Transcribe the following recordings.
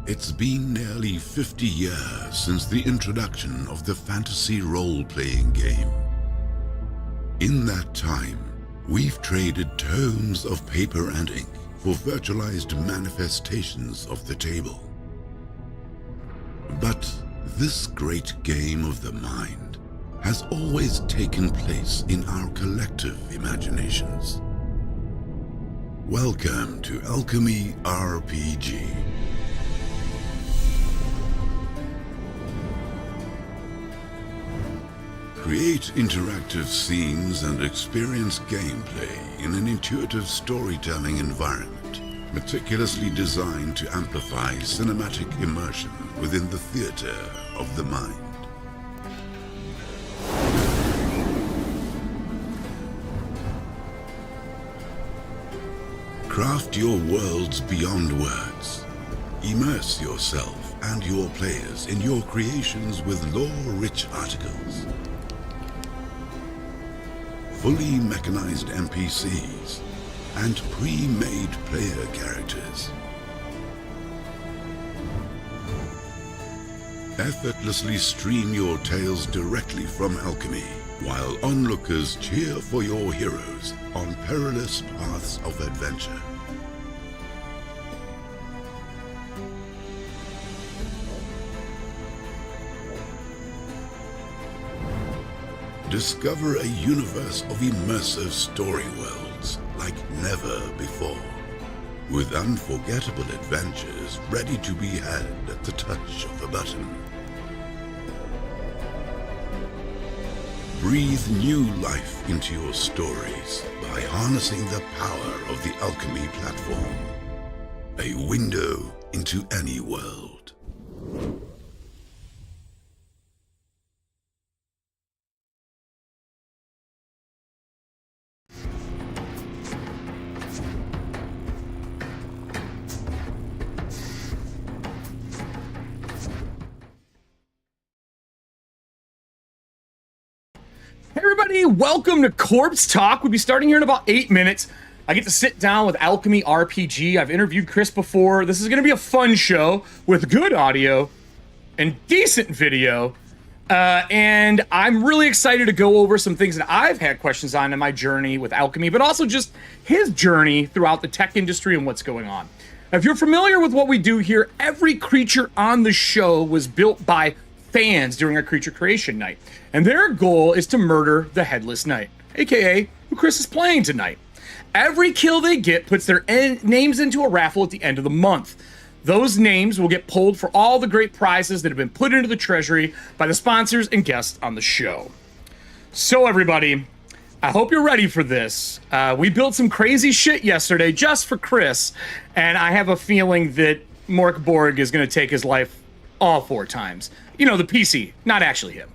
It's been nearly 50 years since the introduction of the fantasy role-playing game. In that time, we've traded tomes of paper and ink for virtualized manifestations of the table. But this great game of the mind has always taken place in our collective imaginations. Welcome to Alchemy RPG. Create interactive scenes and experience gameplay in an intuitive storytelling environment, meticulously designed to amplify cinematic immersion within the theater of the mind. Craft your worlds beyond words. Immerse yourself and your players in your creations with lore-rich articles, fully mechanized NPCs, and pre-made player characters. Effortlessly stream your tales directly from Alchemy, while onlookers cheer for your heroes on perilous paths of adventure. Discover a universe of immersive story worlds like never before, with unforgettable adventures ready to be had at the touch of a button. Breathe new life into your stories by harnessing the power of the Alchemy platform, a window into any world. Hey everybody, welcome to Corpse Talk. We'll be starting here in about 8 minutes. I get to sit down with Alchemy RPG. I've interviewed Chris before. This is going to be a fun show with good audio and decent video. And I'm really excited to go over some things that I've had questions on in my journey with Alchemy, but also just his journey throughout the tech industry and what's going on. Now, if you're familiar with what we do here, every creature on the show was built by fans during our creature creation night, and their goal is to murder the Headless Knight, aka who Chris is playing tonight. Every kill they get puts their names into a raffle at the end of the month. Those names will get pulled for all the great prizes that have been put into the treasury by the sponsors and guests on the show. So everybody, I hope you're ready for this. We built some crazy shit yesterday just for Chris, and I have a feeling that Mork Borg is going to take his life all 4 times. You know, the PC, not actually him.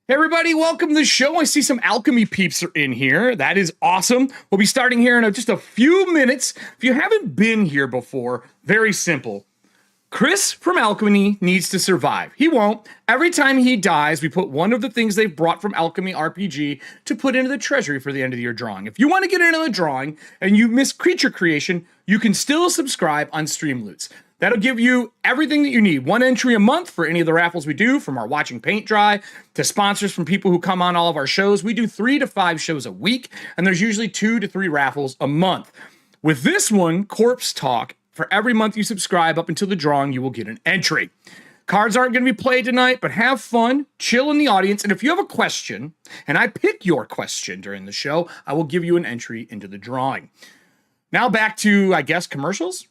Hey everybody, welcome to the show. I see some Alchemy peeps are in here. That is awesome. We'll be starting here in just a few minutes. If you haven't been here before, very simple. Chris from Alchemy needs to survive. He won't. Every time he dies, we put one of the things they've brought from Alchemy RPG to put into the treasury for the end of the year drawing. If you want to get into the drawing and you miss creature creation, you can still subscribe on Streamloots. That'll give you everything that you need. One entry a month for any of the raffles we do, from our Watching Paint Dry to sponsors from people who come on all of our shows. We do 3 to 5 shows a week, and there's usually 2 to 3 raffles a month. With this one, Corpse Talk, for every month you subscribe up until the drawing, you will get an entry. Cards aren't going to be played tonight, but have fun, chill in the audience, and if you have a question, and I pick your question during the show, I will give you an entry into the drawing. Now back to, I guess, commercials?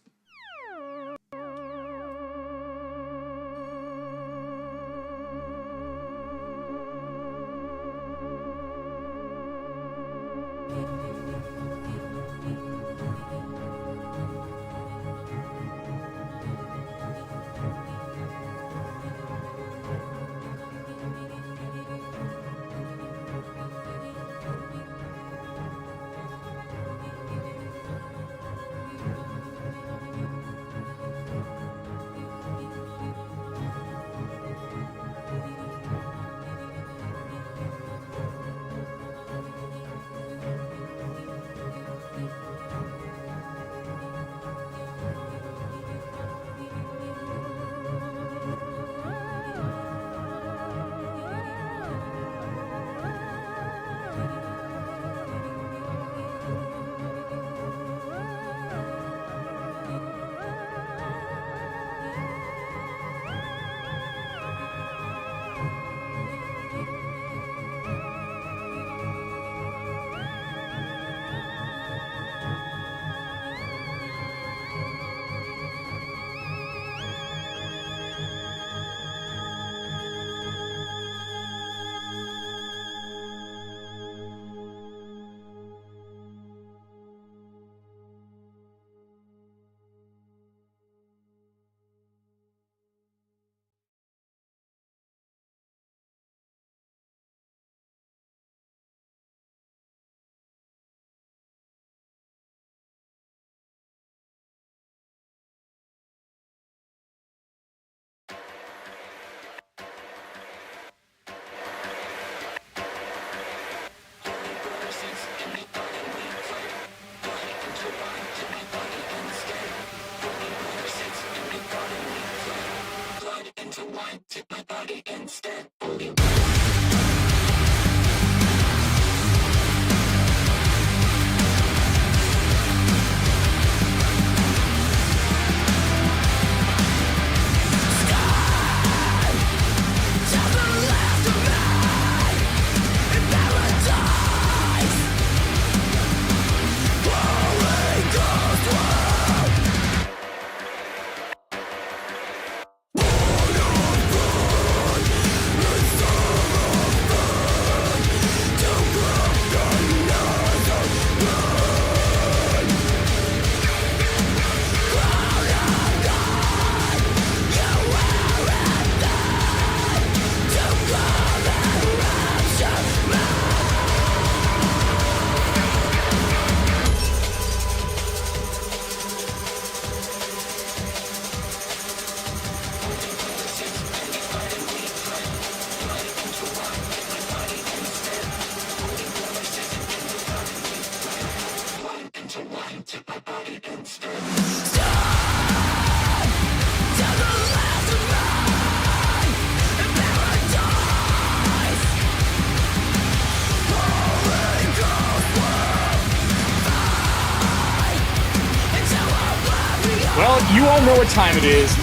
Well, you all know what time it is.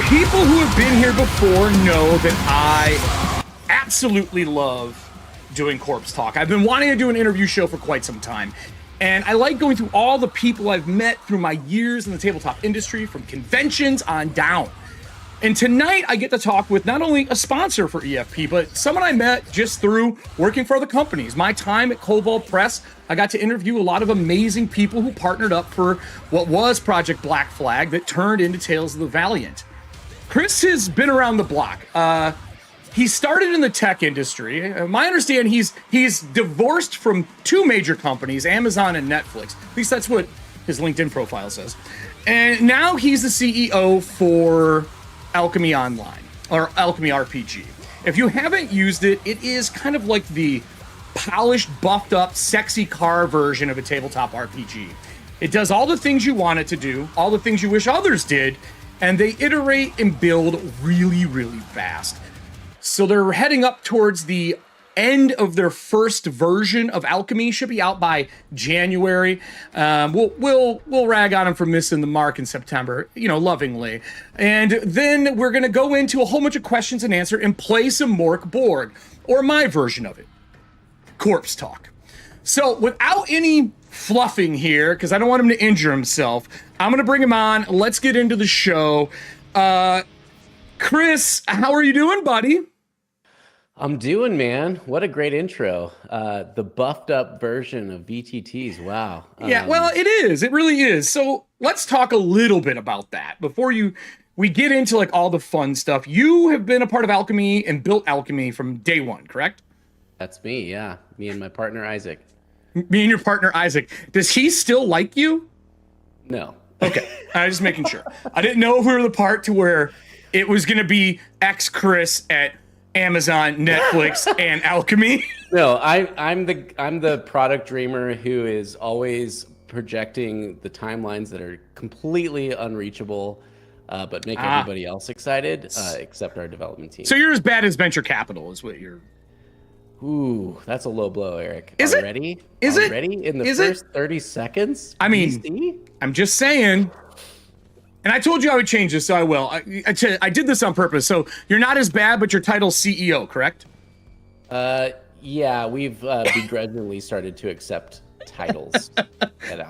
People who have been here before know that I absolutely love doing Corpse Talk. I've been wanting to do an interview show for quite some time, and I like going through all the people I've met through my years in the tabletop industry, from conventions on down. And tonight I get to talk with not only a sponsor for EFP, but someone I met just through working for other companies. My time at Cobalt Press, I got to interview a lot of amazing people who partnered up for what was Project Black Flag that turned into Tales of the Valiant. Chris has been around the block. he started in the tech industry. My understanding, he's divorced from two major companies, Amazon and Netflix. At least that's what his LinkedIn profile says. And now he's the CEO for Alchemy Online, or Alchemy RPG. If you haven't used it, it is kind of like the polished, buffed up, sexy car version of a tabletop RPG. It does all the things you want it to do, all the things you wish others did, and they iterate and build really, really fast. So they're heading up towards the end of their first version of Alchemy. Should be out by January. We'll rag on them for missing the mark in September, lovingly. And then we're gonna go into a whole bunch of questions and answer and play some Mork Borg, or my version of it, Corpse Talk. So without any fluffing here, because I don't want him to injure himself, I'm gonna bring him on. Let's get into the show. Chris, how are you doing, buddy? I'm doing, man. What a great intro. The buffed up version of VTTs. Wow. Yeah, well, it is. It really is. So let's talk a little bit about that before we get into like all the fun stuff. You have been a part of Alchemy and built Alchemy from day one, correct? That's me, yeah. Me and my partner, Isaac. Me and your partner, Isaac. Does he still like you? No. Okay, I was just making sure. I didn't know if we were the part to where it was going to be ex-Chris at Amazon, Netflix, and Alchemy. No, I'm the product dreamer who is always projecting the timelines that are completely unreachable, but make everybody else excited, except our development team. So you're as bad as venture capital, is what you're. Ooh, that's a low blow, Eric. Is already? It? Is already? it? In the is first it? 30 seconds? I mean, PC? I'm just saying. And I told you I would change this, so I will. I did this on purpose. So you're not as bad, but your title's CEO, correct? Yeah, we've begrudgingly started to accept titles.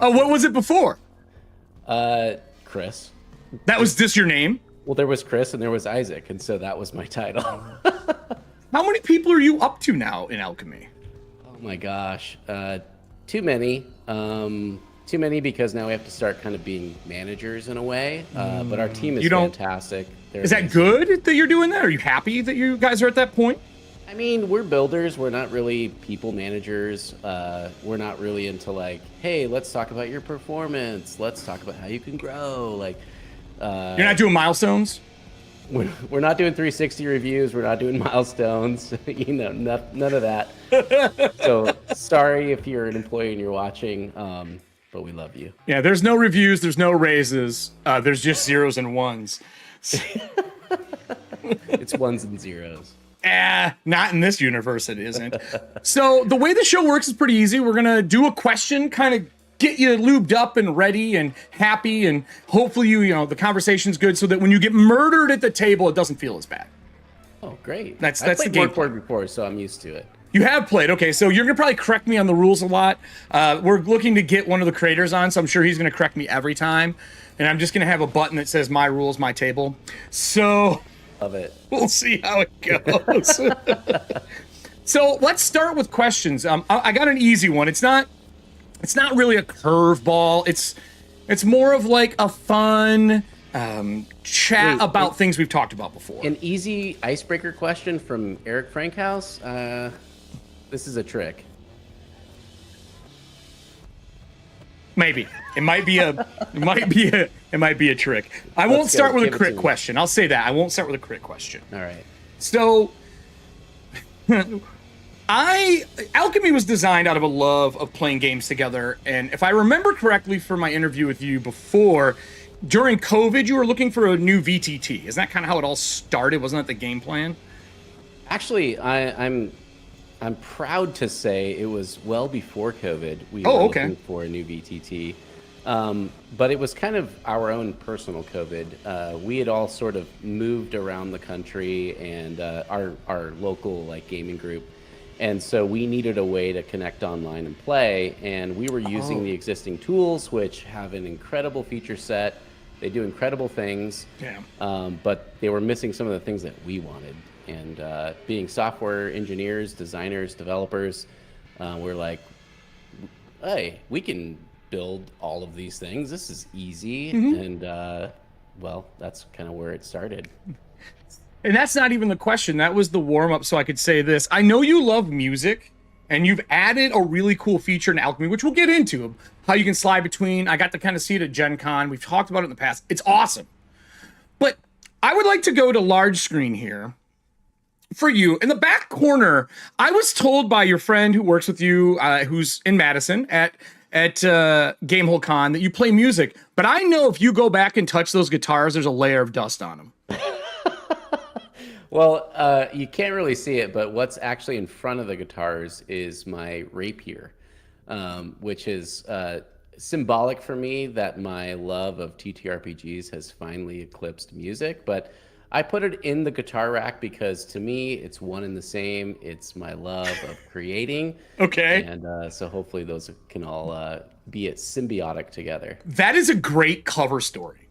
Oh, what was it before? Chris. That was just your name? Well, there was Chris and there was Isaac, and so that was my title. How many people are you up to now in Alchemy? Oh my gosh, too many. Too many because now we have to start kind of being managers in a way. But our team is fantastic. Is that good that you're doing that? Are you happy that you guys are at that point? I mean, we're builders. We're not really people managers. We're not really into like, hey, let's talk about your performance. Let's talk about how you can grow. Like, you're not doing milestones? We're not doing 360 reviews. We're not doing milestones. None of that. So sorry if you're an employee and you're watching. But we love you. Yeah, there's no reviews, there's no raises, there's just zeros and ones. It's ones and zeros. Not in this universe, it isn't. So the way the show works is pretty easy. We're gonna do a question, kind of get you lubed up and ready and happy, and hopefully the conversation's good so that when you get murdered at the table, it doesn't feel as bad. Oh, great. That's I've the played game Mork Borg before, so I'm used to it. You have played. Okay, so you're going to probably correct me on the rules a lot. We're looking to get one of the creators on, so I'm sure he's going to correct me every time. And I'm just going to have a button that says my rules, my table. So love it. We'll see how it goes. So let's start with questions. I got an easy one. It's not really a curveball. It's more of like a fun chat about things we've talked about before. An easy icebreaker question from Eric Frankhouse. This is a trick. Maybe it might be a trick. I won't start with a crit question. I'll say that I won't start with a crit question. All right. So, Alchemy was designed out of a love of playing games together, and if I remember correctly from my interview with you before, during COVID, you were looking for a new VTT. Isn't that kind of how it all started? Wasn't that the game plan? Actually, I'm proud to say it was well before COVID. We were looking for a new VTT. But it was kind of our own personal COVID. We had all sort of moved around the country and our local like gaming group. And so we needed a way to connect online and play. And we were using the existing tools, which have an incredible feature set. They do incredible things. Damn. But they were missing some of the things that we wanted. And being software engineers, designers, developers, we're like, hey, we can build all of these things. This is easy. And, well, that's kind of where it started. And that's not even the question. That was the warm-up so I could say this. I know you love music, and you've added a really cool feature in Alchemy, which we'll get into, how you can slide between. I got to kind of see it at Gen Con. We've talked about it in the past. It's awesome. But I would like to go to large screen here for you. In the back corner, I was told by your friend who works with you, who's in Madison at Gamehole Con, that you play music. But I know if you go back and touch those guitars, there's a layer of dust on them. Well, you can't really see it, but what's actually in front of the guitars is my rapier, which is symbolic for me that my love of TTRPGs has finally eclipsed music. But I put it in the guitar rack because to me, it's one and the same. It's my love of creating. Okay. And so hopefully those can all be symbiotic together. That is a great cover story.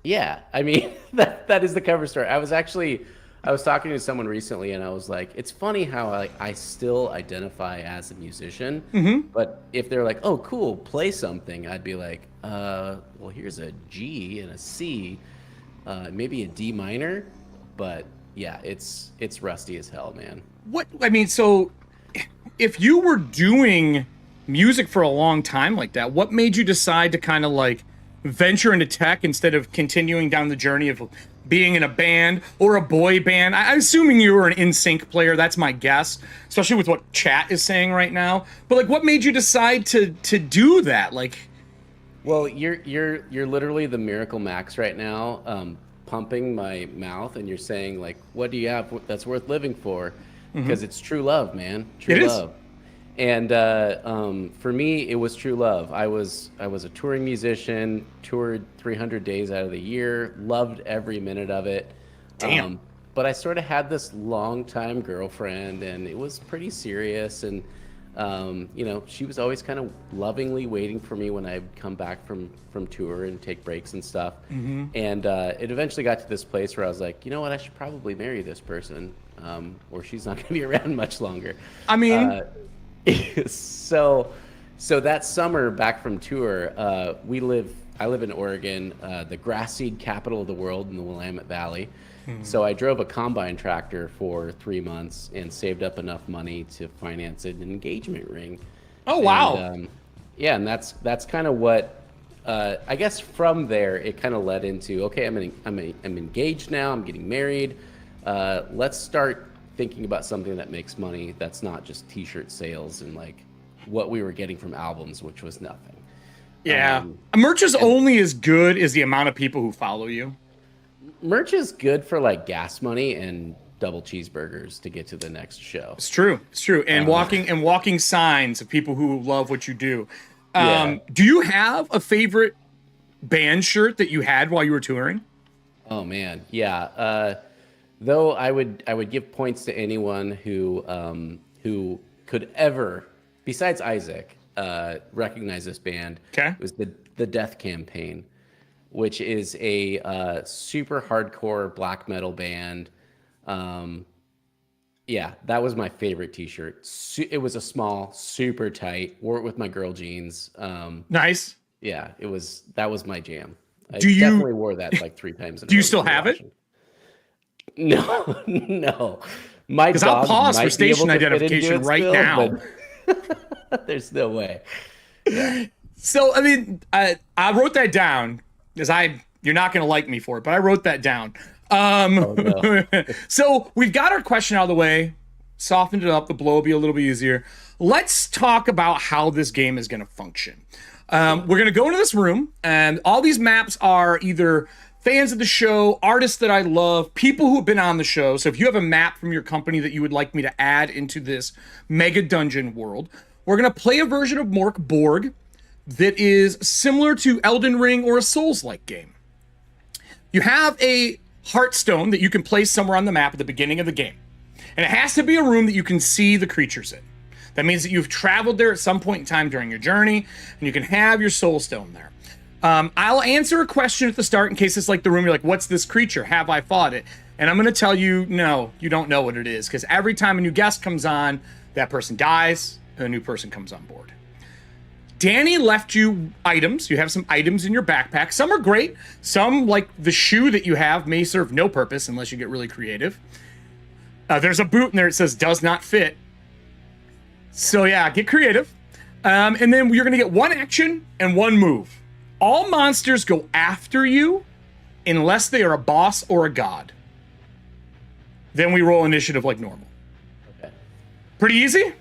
Yeah. I mean, that is the cover story. I was talking to someone recently and I was like, it's funny how I still identify as a musician, but if they're like, oh, cool, play something, I'd be like, well, here's a G and a C, maybe a D minor, but yeah, it's rusty as hell, man. So if you were doing music for a long time like that, what made you decide to kind of like venture into tech instead of continuing down the journey of being in a band or a boy band? I'm assuming you were an NSYNC player. That's my guess, especially with what chat is saying right now. But like, what made you decide to do that? Like, well, you're literally the Miracle Max right now, pumping my mouth, and you're saying like, what do you have that's worth living for? Because it's true love, man. True love. And for me, it was true love. I was a touring musician, toured 300 days out of the year, loved every minute of it. Damn. But I sort of had this long-time girlfriend, and it was pretty serious. And she was always kind of lovingly waiting for me when I'd come back from tour and take breaks and stuff. And it eventually got to this place where I was like, you know what, I should probably marry this person, or she's not going to be around much longer. I mean. So that summer back from tour, I live in Oregon, the grass seed capital of the world in the Willamette Valley. So I drove a combine tractor for 3 months and saved up enough money to finance an engagement ring. Oh, wow. And, and that's kind of what, I guess from there, it kind of led into, okay, I'm engaged now, I'm getting married. Let's start thinking about something that makes money that's not just t-shirt sales and like what we were getting from albums, which was nothing. Yeah. Merch is only as good as the amount of people who follow you. Merch is good for like gas money and double cheeseburgers to get to the next show. It's true. And walking signs of people who love what you do. Do you have a favorite band shirt that you had while you were touring? Oh man. Yeah. Though I would give points to anyone who could ever, besides Isaac, recognize this band. Okay. It was the Death Campaign, which is a super hardcore black metal band. Yeah, that was my favorite t-shirt. It was a small, super tight, wore it with my girl jeans. Nice. Yeah, that was my jam. I definitely wore that like 3 times. Do you still have it? No. My because I'll pause for station identification right now. There's no way. Yeah. So I mean, I wrote that down because you're not going to like me for it, but I wrote that down. Oh, no. So we've got our question out of the way, softened it up. The blow will be a little bit easier. Let's talk about how this game is going to function. We're going to go into this room, and all these maps are either fans of the show, artists that I love, people who've been on the show. So if you have a map from your company that you would like me to add into this mega dungeon world, we're going to play a version of Mork Borg that is similar to Elden Ring or a Souls-like game. You have a Heartstone that you can place somewhere on the map at the beginning of the game. And it has to be a room that you can see the creatures in. That means that you've traveled there at some point in time during your journey, and you can have your soul stone there. I'll answer a question at the start in case it's like the room. You're like, what's this creature? Have I fought it? And I'm going to tell you, no, you don't know what it is. Because every time a new guest comes on, that person dies, and a new person comes on board. Danny left you items. You have some items in your backpack. Some are great. Some, like the shoe that you have, may serve no purpose unless you get really creative. There's a boot in there that says does not fit. So yeah, get creative. And then you're going to get 1 action and 1 move. All monsters go after you unless they are a boss or a god. Then we roll initiative like normal. Okay. Pretty easy?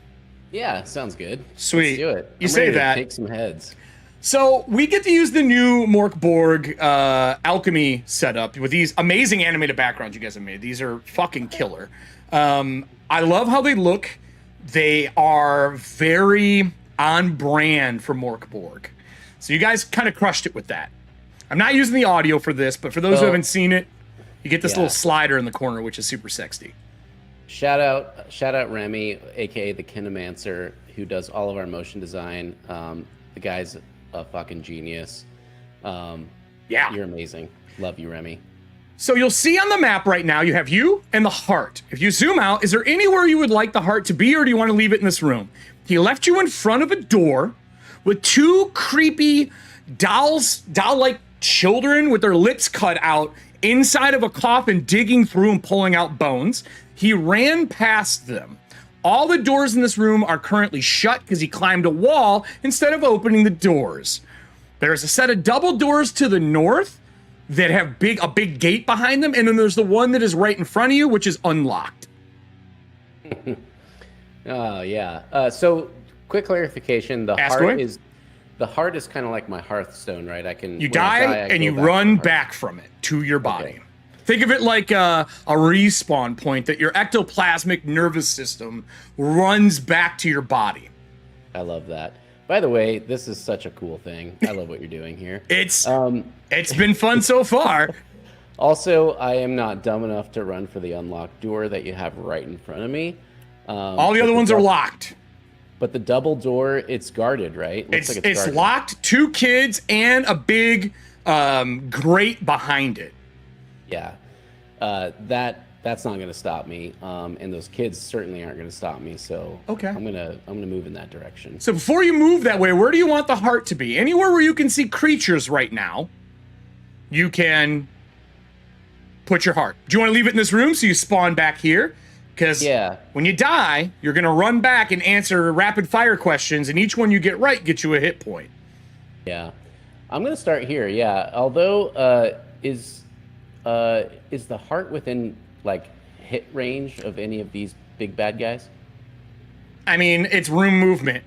Yeah, sounds good. Sweet. Let's do it. You say that. Take some heads. So we get to use the new Mork Borg Alchemy setup with these amazing animated backgrounds you guys have made. These are fucking killer. I love how they look. They are very on brand for Mork Borg. So you guys kind of crushed it with that. I'm not using the audio for this, but for those who haven't seen it, you get this little slider in the corner, which is super sexy. Shout out Remy, aka the Kinemancers, who does all of our motion design. The guy's a fucking genius. Yeah, you're amazing. Love you, Remy. So you'll see on the map right now, you have you and the heart. If you zoom out, is there anywhere you would like the heart to be, or do you want to leave it in this room? He left you in front of a door with 2 creepy doll-like children with their lips cut out inside of a coffin, digging through and pulling out bones. He ran past them. All the doors in this room are currently shut because he climbed a wall instead of opening the doors. There's a set of double doors to the north that have a big gate behind them, and then there's the one that is right in front of you, which is unlocked. Oh yeah. So quick clarification: the heart is kind of like my Hearthstone, right? You die and you run back from it to your body. Okay. Think of it like a respawn point that your ectoplasmic nervous system runs back to your body. I love that. By the way, this is such a cool thing. I love what you're doing here. It's been fun so far. Also, I am not dumb enough to run for the unlocked door that you have right in front of me. All the other ones are locked. But the double door, it's guarded, right? It's locked. 2 kids and a big grate behind it. Yeah, that's not going to stop me, and those kids certainly aren't going to stop me. So okay, I'm gonna move in that direction. So before you move that way, where do you want the heart to be? Anywhere where you can see creatures right now, you can put your heart. Do you want to leave it in this room so you spawn back here? Because when you die, you're going to run back and answer rapid fire questions, and each one you get right gets you a hit point. Yeah, I'm going to start here. Yeah, although is the heart within like hit range of any of these big bad guys? I mean, it's room movement.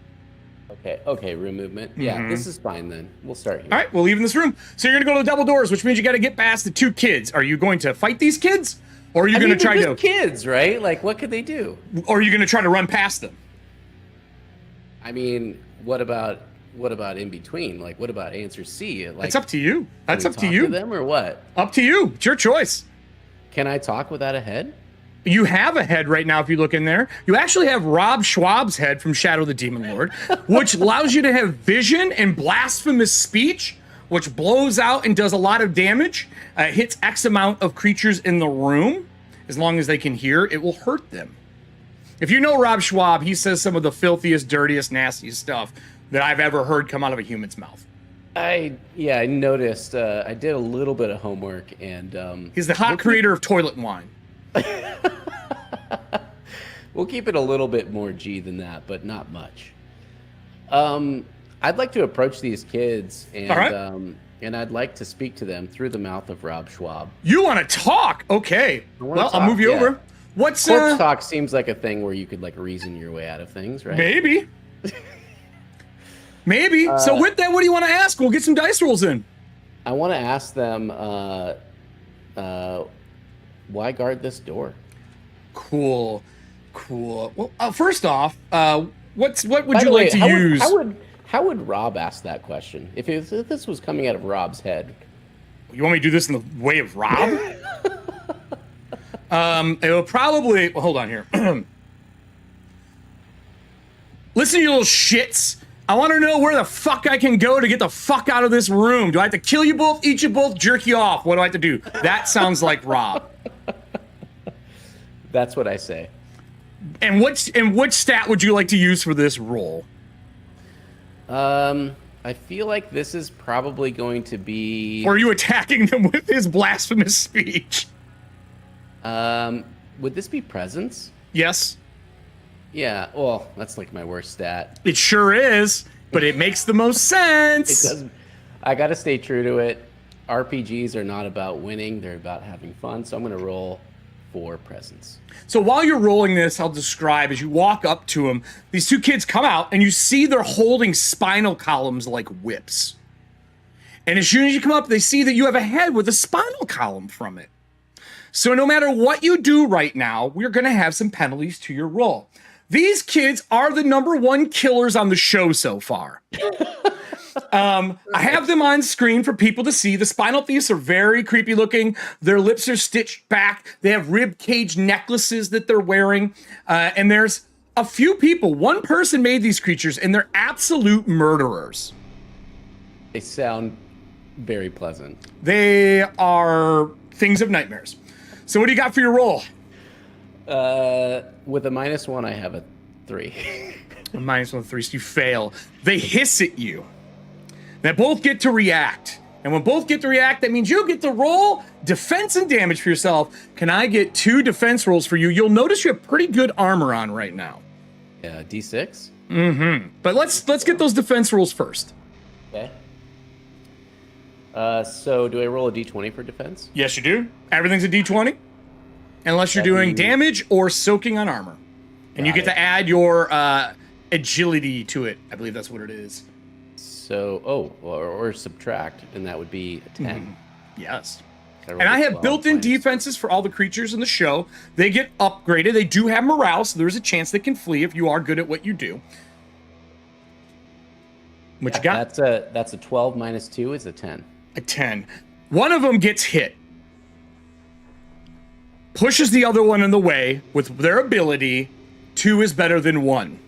Okay, room movement. Yeah, this is fine then. We'll start here. All right, we'll leave in this room. So you're going to go to the double doors, which means you got to get past the 2 kids. Are you going to fight these kids? Or are you going to try to... kids, right? Like, what could they do? Or are you going to try to run past them? I mean, what about in between? Like, what about answer C? Like, it's up to you. That's up to you. To them or what? Up to you. It's your choice. Can I talk without a head? You have a head right now if you look in there. You actually have Rob Schwab's head from Shadow the Demon Lord, which allows you to have vision and blasphemous speech, which blows out and does a lot of damage. Hits X amount of creatures in the room. As long as they can hear, it will hurt them. If you know Rob Schwab, he says some of the filthiest, dirtiest, nastiest stuff that I've ever heard come out of a human's mouth. I noticed. I did a little bit of homework, and he's the hot creator of toilet wine. We'll keep it a little bit more G than that, but not much. I'd like to approach these kids, and and I'd like to speak to them through the mouth of Rob Schwab. You want to talk? Okay. Well, I'll move you over. What's corpse talk seems like a thing where you could like reason your way out of things, right? Maybe. Maybe. So with that, what do you want to ask? We'll get some dice rolls in. I want to ask them why guard this door? Cool. Well, first off, what would you like to use? How would Rob ask that question? If this was coming out of Rob's head. You want me to do this in the way of Rob? It will probably... Well, hold on here. Listen, you little shits. I want to know where the fuck I can go to get the fuck out of this room. Do I have to kill you both, eat you both, jerk you off? What do I have to do? That sounds like Rob. That's what I say. And which stat would you like to use for this roll? I feel like this is probably going to be... Or are you attacking them with his blasphemous speech? Would this be presence? Yes. Yeah, well, that's like my worst stat. It sure is, but it makes the most sense. It does. I got to stay true to it. RPGs are not about winning. They're about having fun. So I'm going to roll for presence. So while you're rolling this, I'll describe as you walk up to them, these two kids come out and you see they're holding spinal columns like whips. And as soon as you come up, they see that you have a head with a spinal column from it. So no matter what you do right now, we're going to have some penalties to your roll. These kids are the #1 killers on the show so far. I have them on screen for people to see. The spinal thieves are very creepy looking. Their lips are stitched back. They have rib cage necklaces that they're wearing. And there's a few people. One person made these creatures, and they're absolute murderers. They sound very pleasant. They are things of nightmares. So what do you got for your roll? With a -1, I have a 3. A -1, 3, so you fail. They hiss at you. They both get to react. And when both get to react, that means you get to roll defense and damage for yourself. Can I get 2 defense rolls for you? You'll notice you have pretty good armor on right now. Yeah, D6? Mm-hmm. But let's get those defense rolls first. Okay. So do I roll a D20 for defense? Yes, you do. Everything's a D20. Unless you're doing damage or soaking on armor. And you get to add your agility to it. I believe that's what it is. So, or subtract, and that would be a 10. Yes. And I have built-in defenses for all the creatures in the show. They get upgraded. They do have morale, so there's a chance they can flee if you are good at what you do. What you got? That's a 12 minus 2 is a 10. A 10. One of them gets hit. Pushes the other one in the way with their ability. 2 is better than 1.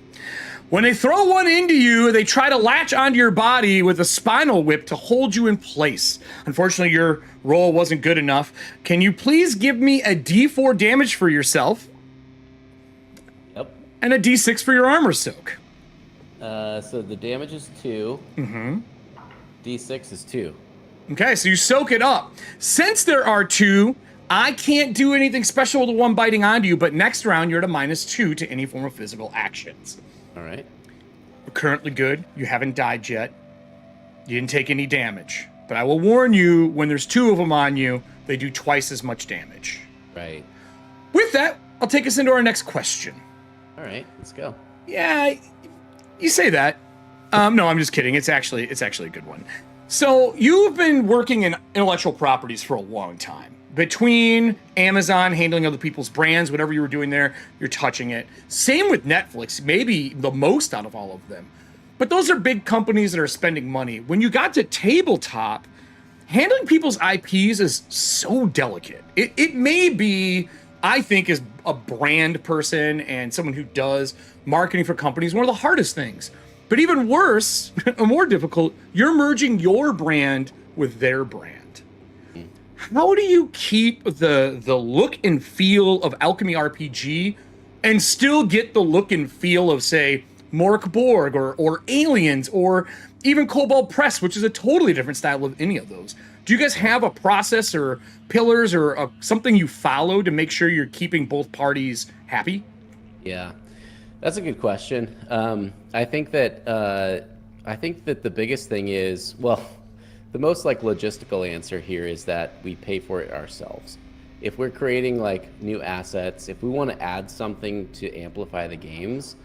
When they throw one into you, they try to latch onto your body with a spinal whip to hold you in place. Unfortunately, your roll wasn't good enough. Can you please give me a D4 damage for yourself? Yep. And a D6 for your armor soak. So the damage is 2. Mm-hmm. D6 is 2. Okay, so you soak it up. Since there are 2, I can't do anything special with the one biting onto you, but next round you're at a -2 to any form of physical actions. All right. You're currently good. You haven't died yet. You didn't take any damage. But I will warn you, when there's 2 of them on you, they do twice as much damage. Right. With that, I'll take us into our next question. All right, let's go. Yeah, you say that. No, I'm just kidding. It's actually a good one. So you've been working in intellectual properties for a long time. Between Amazon, handling other people's brands, whatever you were doing there, you're touching it. Same with Netflix, maybe the most out of all of them. But those are big companies that are spending money. When you got to tabletop, handling people's IPs is so delicate. It may be, I think, as a brand person and someone who does marketing for companies, one of the hardest things. But even worse, or more difficult, you're merging your brand with their brand. How do you keep the look and feel of Alchemy RPG and still get the look and feel of, say, Mork Borg or Aliens or even Cobalt Press, which is a totally different style of any of those? Do you guys have a process or pillars or something you follow to make sure you're keeping both parties happy? Yeah, that's a good question. I think that the biggest thing is, well, the most logistical answer here is that we pay for it ourselves. If we're creating new assets, if we want to add something to amplify the games,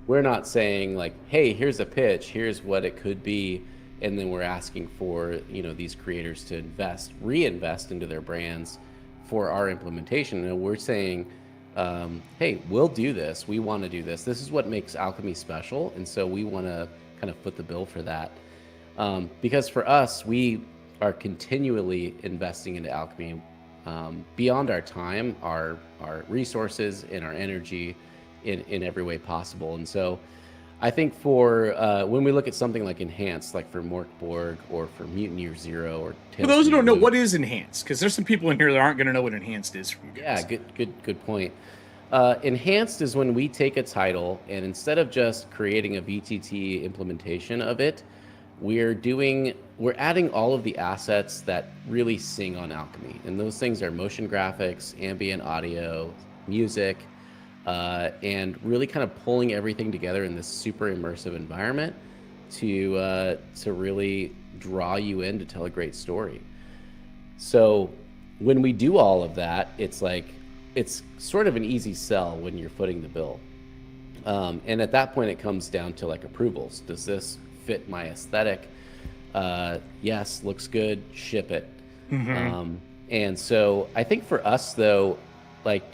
we're not saying hey, here's a pitch, here's what it could be, and then we're asking for these creators to reinvest into their brands for our implementation. And we're saying, hey, we'll do this. We want to do this. This is what makes Alchemy special, and so we want to kind of foot the bill for that. Because for us, we are continually investing into Alchemy beyond our time, our resources, and our energy in every way possible. And so I think for when we look at something like Enhanced, like for Mork Borg or for Mutant Year Zero or for those who don't know, what is Enhanced? Because there's some people in here that aren't going to know what Enhanced is for you guys. Yeah, good point. Enhanced is when we take a title and instead of just creating a VTT implementation of it, we're adding all of the assets that really sing on Alchemy. And those things are motion graphics, ambient audio, music, and really kind of pulling everything together in this super immersive environment to really draw you in to tell a great story. So when we do all of that, it's sort of an easy sell when you're footing the bill. And at that point, it comes down to like approvals. Does this fit my aesthetic? Yes, looks good, ship it. And so I think for us though, like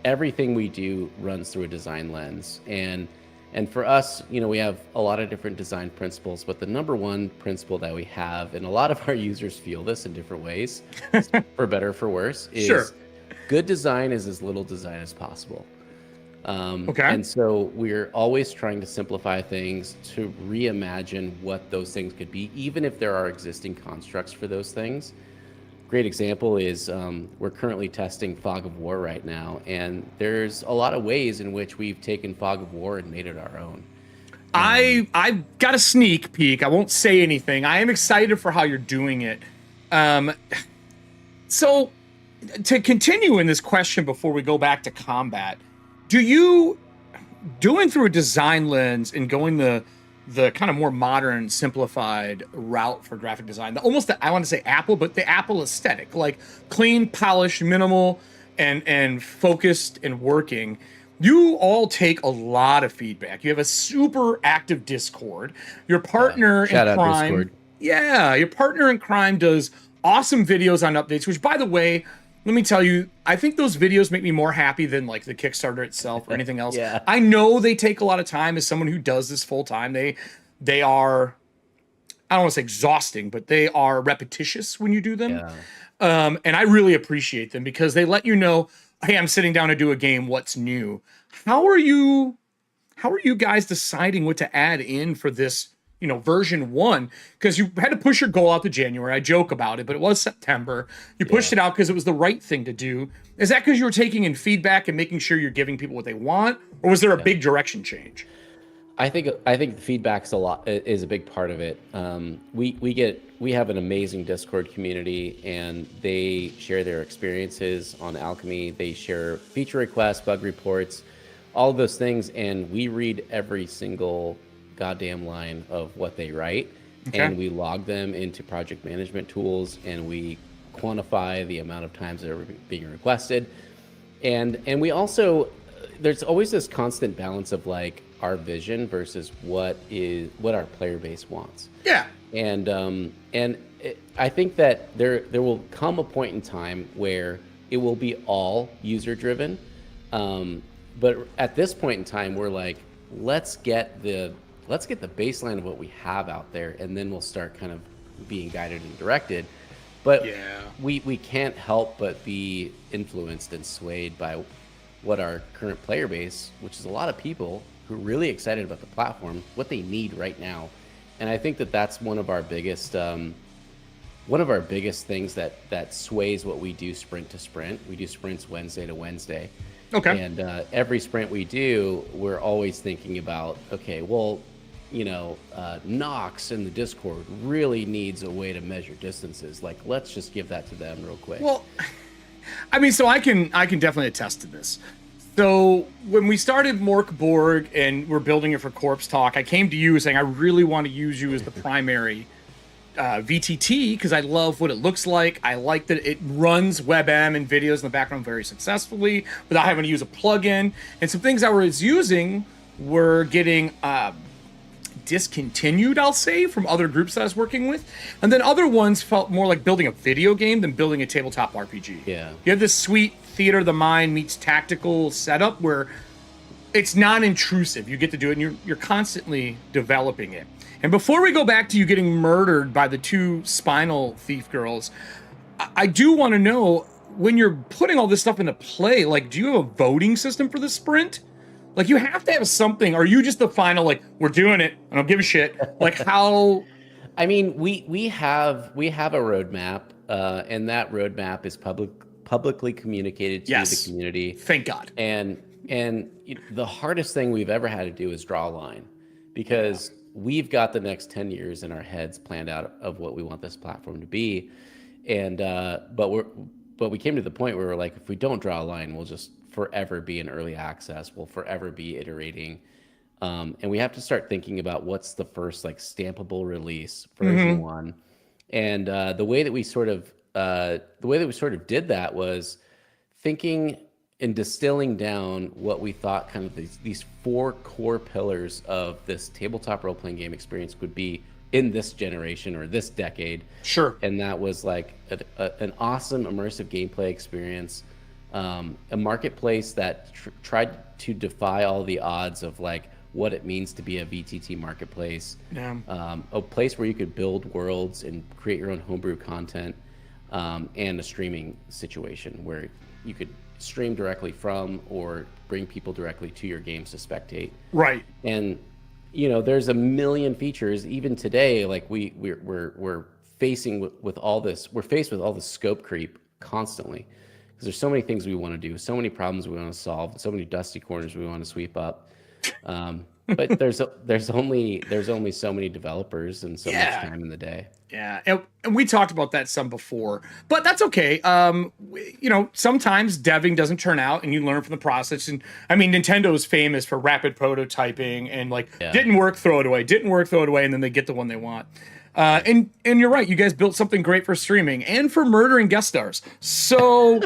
everything we do runs through a design lens. And for us, we have a lot of different design principles, but the number one principle that we have, and a lot of our users feel this in different ways, for better or for worse, is good design is as little design as possible. And so we're always trying to simplify things, to reimagine what those things could be, even if there are existing constructs for those things. Great example is we're currently testing Fog of War right now, and there's a lot of ways in which we've taken Fog of War and made it our own. I've got a sneak peek. I won't say anything. I am excited for how you're doing it. So to continue in this question before we go back to combat, do you, doing through a design lens and going the kind of more modern, simplified route for graphic design, I want to say Apple, but the Apple aesthetic, like clean, polished, minimal, and focused and working. You all take a lot of feedback. You have a super active Discord. Your partner in crime, Discord. Yeah, your partner in crime does awesome videos on updates, which, by the way, let me tell you, I think those videos make me more happy than like the Kickstarter itself or anything else. Yeah. I know they take a lot of time. As someone who does this full time, they are, I don't want to say exhausting, but they are repetitious when you do them. Yeah. And I really appreciate them because they let you know, hey, I'm sitting down to do a game. What's new? How are you guys deciding what to add in for this, version 1? Because you had to push your goal out to January. I joke about it, but it was September. You pushed it out because it was the right thing to do. Is that because you were taking in feedback and making sure you're giving people what they want, or was there a big direction change? I think the feedback's is a big part of it. We have an amazing Discord community, and they share their experiences on Alchemy. They share feature requests, bug reports, all of those things, and we read every single goddamn line of what they write, and we log them into project management tools, and we quantify the amount of times that are being requested, and we also, there's always this constant balance of like our vision versus what our player base wants. I think that there will come a point in time where it will be all user driven, but at this point in time we're like, let's get the baseline of what we have out there, and then we'll start kind of being guided and directed. But we can't help but be influenced and swayed by what our current player base, which is a lot of people who are really excited about the platform, what they need right now. And I think that that's one of our biggest things that sways what we do sprint to sprint. We do sprints Wednesday to Wednesday. And every sprint we do, we're always thinking about, okay, well, Nox in the Discord really needs a way to measure distances. Like, let's just give that to them real quick. Well, I mean, so I can definitely attest to this. So when we started Mork Borg and we're building it for Corpse Talk, I came to you saying I really want to use you as the primary VTT because I love what it looks like. I like that it runs WebM and videos in the background very successfully without having to use a plugin. And some things I was using were getting discontinued, I'll say, from other groups that I was working with. And then other ones felt more like building a video game than building a tabletop RPG. Yeah. You have this sweet theater of the mind meets tactical setup where it's non-intrusive. You get to do it and you're constantly developing it. And before we go back to you getting murdered by the 2 spinal thief girls, I do want to know, when you're putting all this stuff into play, like, do you have a voting system for the sprint? Like, you have to have something. Or are you just the final, like, we're doing it, I don't give a shit? Like, how? I mean, we have a roadmap, and that roadmap is publicly communicated to the community. Thank God. And And the hardest thing we've ever had to do is draw a line, because we've got the next 10 years in our heads planned out of what we want this platform to be. And but we came to the point where we're like, if we don't draw a line, we'll just forever be in early access. We'll forever be iterating. And we have to start thinking about what's the first like stampable release, version 1. And the way that we sort of did that was thinking and distilling down what we thought kind of these 4 core pillars of this tabletop role-playing game experience would be in this generation or this decade. Sure. And that was like an awesome immersive gameplay experience, a marketplace that tried to defy all the odds of like what it means to be a VTT marketplace, a place where you could build worlds and create your own homebrew content, and a streaming situation where you could stream directly from or bring people directly to your games to spectate. Right. And there's a million features even today. Like we're facing with all this. We're faced with all the scope creep constantly, because there's so many things we want to do, so many problems we want to solve, so many dusty corners we want to sweep up. But there's only so many developers and so much time in the day. Yeah, and we talked about that some before, but that's okay. Sometimes deving doesn't turn out, and you learn from the process. And I mean, Nintendo is famous for rapid prototyping and didn't work, throw it away, didn't work, throw it away, and then they get the one they want. And you're right, you guys built something great for streaming and for murdering guest stars. So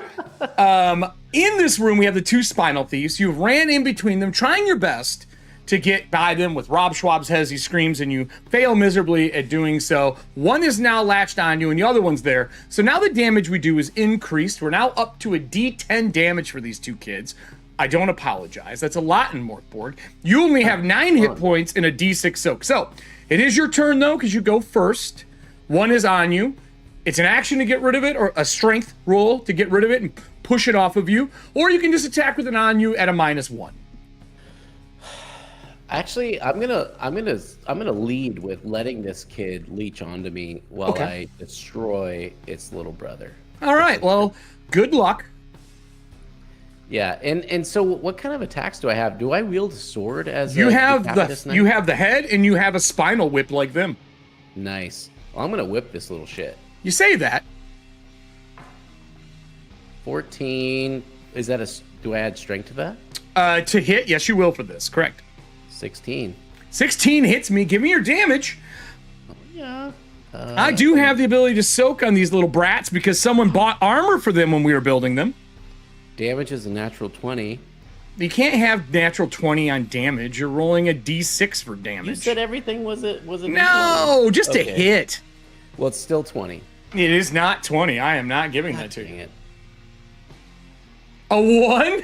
in this room, we have the 2 spinal thieves. You ran in between them, trying your best to get by them with Rob Schwab's head as he screams, and you fail miserably at doing so. One is now latched on you, and the other one's there. So now the damage we do is increased. We're now up to a D10 damage for these 2 kids. I don't apologize. That's a lot in Mork Borg. You only have 9 hit points and a D6 soak. So it is your turn, though, because you go first. One is on you. It's an action to get rid of it, or a strength roll to get rid of it and push it off of you. Or you can just attack with an on you at a -1. Actually, I'm gonna lead with letting this kid leech onto me while I destroy its little brother. All right. Well, good luck. Yeah, and so what kind of attacks do I have? Do I wield a sword as you have the head, and you have a spinal whip like them. Nice. Well, I'm gonna whip this little shit. You say that. 14. Is that do I add strength to that? To hit, yes, you will for this. Correct. 16. 16 hits me. Give me your damage. Oh, yeah. I do have the ability to soak on these little brats because someone bought armor for them when we were building them. Damage is a natural 20. You can't have natural 20 on damage. You're rolling a D6 for damage. You said everything was a No, D20. just a hit. Well, it's still 20. It is not 20. I am not giving that to you. It. A 1?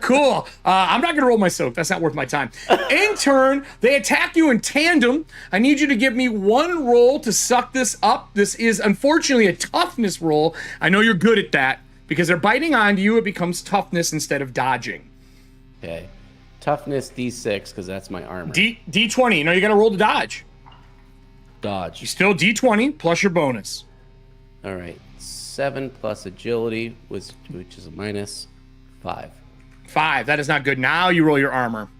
Cool. I'm not going to roll my soak. That's not worth my time. In turn, they attack you in tandem. I need you to give me 1 roll to suck this up. This is, unfortunately, a toughness roll. I know you're good at that. Because they're biting onto you, it becomes toughness instead of dodging. Okay. Toughness D6, because that's my armor. D20. You know you got to roll to dodge. Dodge. You still D20 plus your bonus. All right. 7 plus agility, which is a -5. 5. That is not good. Now you roll your armor.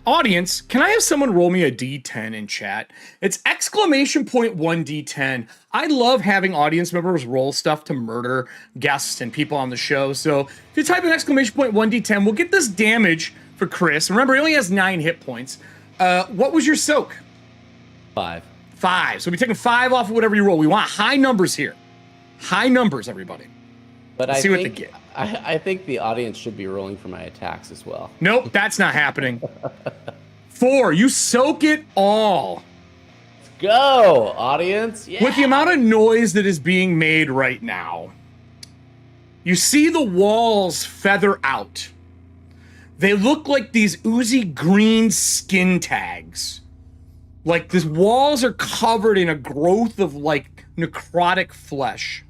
Audience, can I have someone roll me a D10 in chat? It's !1 D10. I love having audience members roll stuff to murder guests and people on the show. So if you type in !1 D10, we'll get this damage for Chris. Remember, he only has 9 hit points. What was your soak? 5. 5. So we're taking 5 off of whatever you roll. We want high numbers here. High numbers, everybody. But Let's see what they get. I think the audience should be rolling for my attacks as well. Nope, that's not happening. 4. You soak it all. Let's go, audience. Yeah. With the amount of noise that is being made right now, you see the walls feather out. They look like these oozy green skin tags. Like these walls are covered in a growth of like necrotic flesh.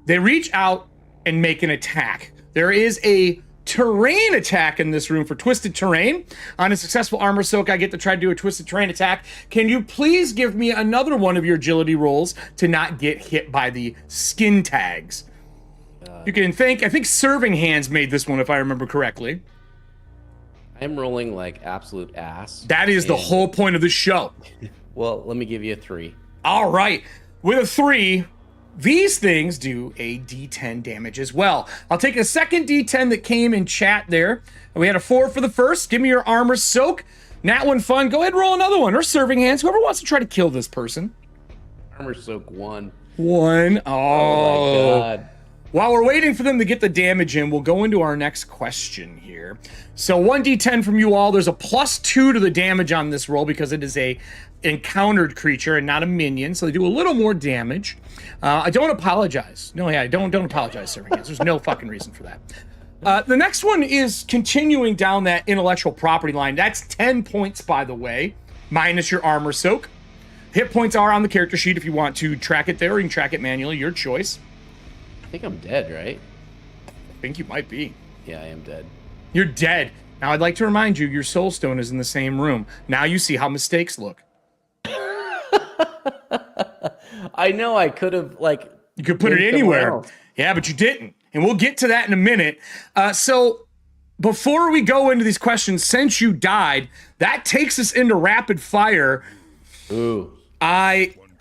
They reach out and make an attack. There is a terrain attack in this room for twisted terrain. On a successful armor soak, I get to try to do a twisted terrain attack. Can you please give me another one of your agility rolls to not get hit by the skin tags? You can think. I think Serving Hands made this one, if I remember correctly. I'm rolling like absolute ass. That is the whole point of the show. Well, let me give you a 3. All right. With a 3, these things do a D10 damage as well. I'll take a second D10 that came in chat there. We had a 4 for the first. Give me your armor soak. Nat one fun. Go ahead and roll another one. Or Serving Hands. Whoever wants to try to kill this person. Armor soak 1. 1. Oh my god. While we're waiting for them to get the damage in, we'll go into our next question here. So 1d10 from you all. There's a +2 to the damage on this roll because it is a encountered creature and not a minion, so they do a little more damage. I don't apologize. No, yeah, don't apologize, Serving Hands. There's no fucking reason for that. The next one is continuing down that intellectual property line. That's 10 points, by the way, minus your armor soak. Hit points are on the character sheet if you want to track it there, or you can track it manually, your choice. I think I'm dead, right? I think you might be. Yeah, I am dead. You're dead. Now, I'd like to remind you, your soul stone is in the same room. Now you see how mistakes look. I know I could have, like... You could put it anywhere. Yeah, but you didn't. And we'll get to that in a minute. So, before we go into these questions, since you died, that takes us into rapid fire. Ooh.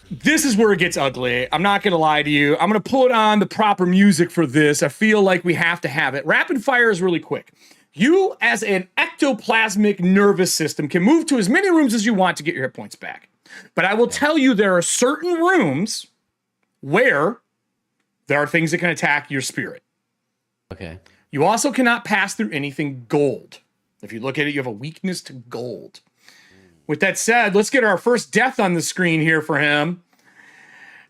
This is where it gets ugly. I'm not going to lie to you. I'm going to put on the proper music for this. I feel like we have to have it. Rapid fire is really quick. You, as an ectoplasmic nervous system, can move to as many rooms as you want to get your hit points back. But I will tell you there are certain rooms where there are things that can attack your spirit. Okay. You also cannot pass through anything gold. If you look at it, you have a weakness to gold. With that said, let's get our first death on the screen here for him.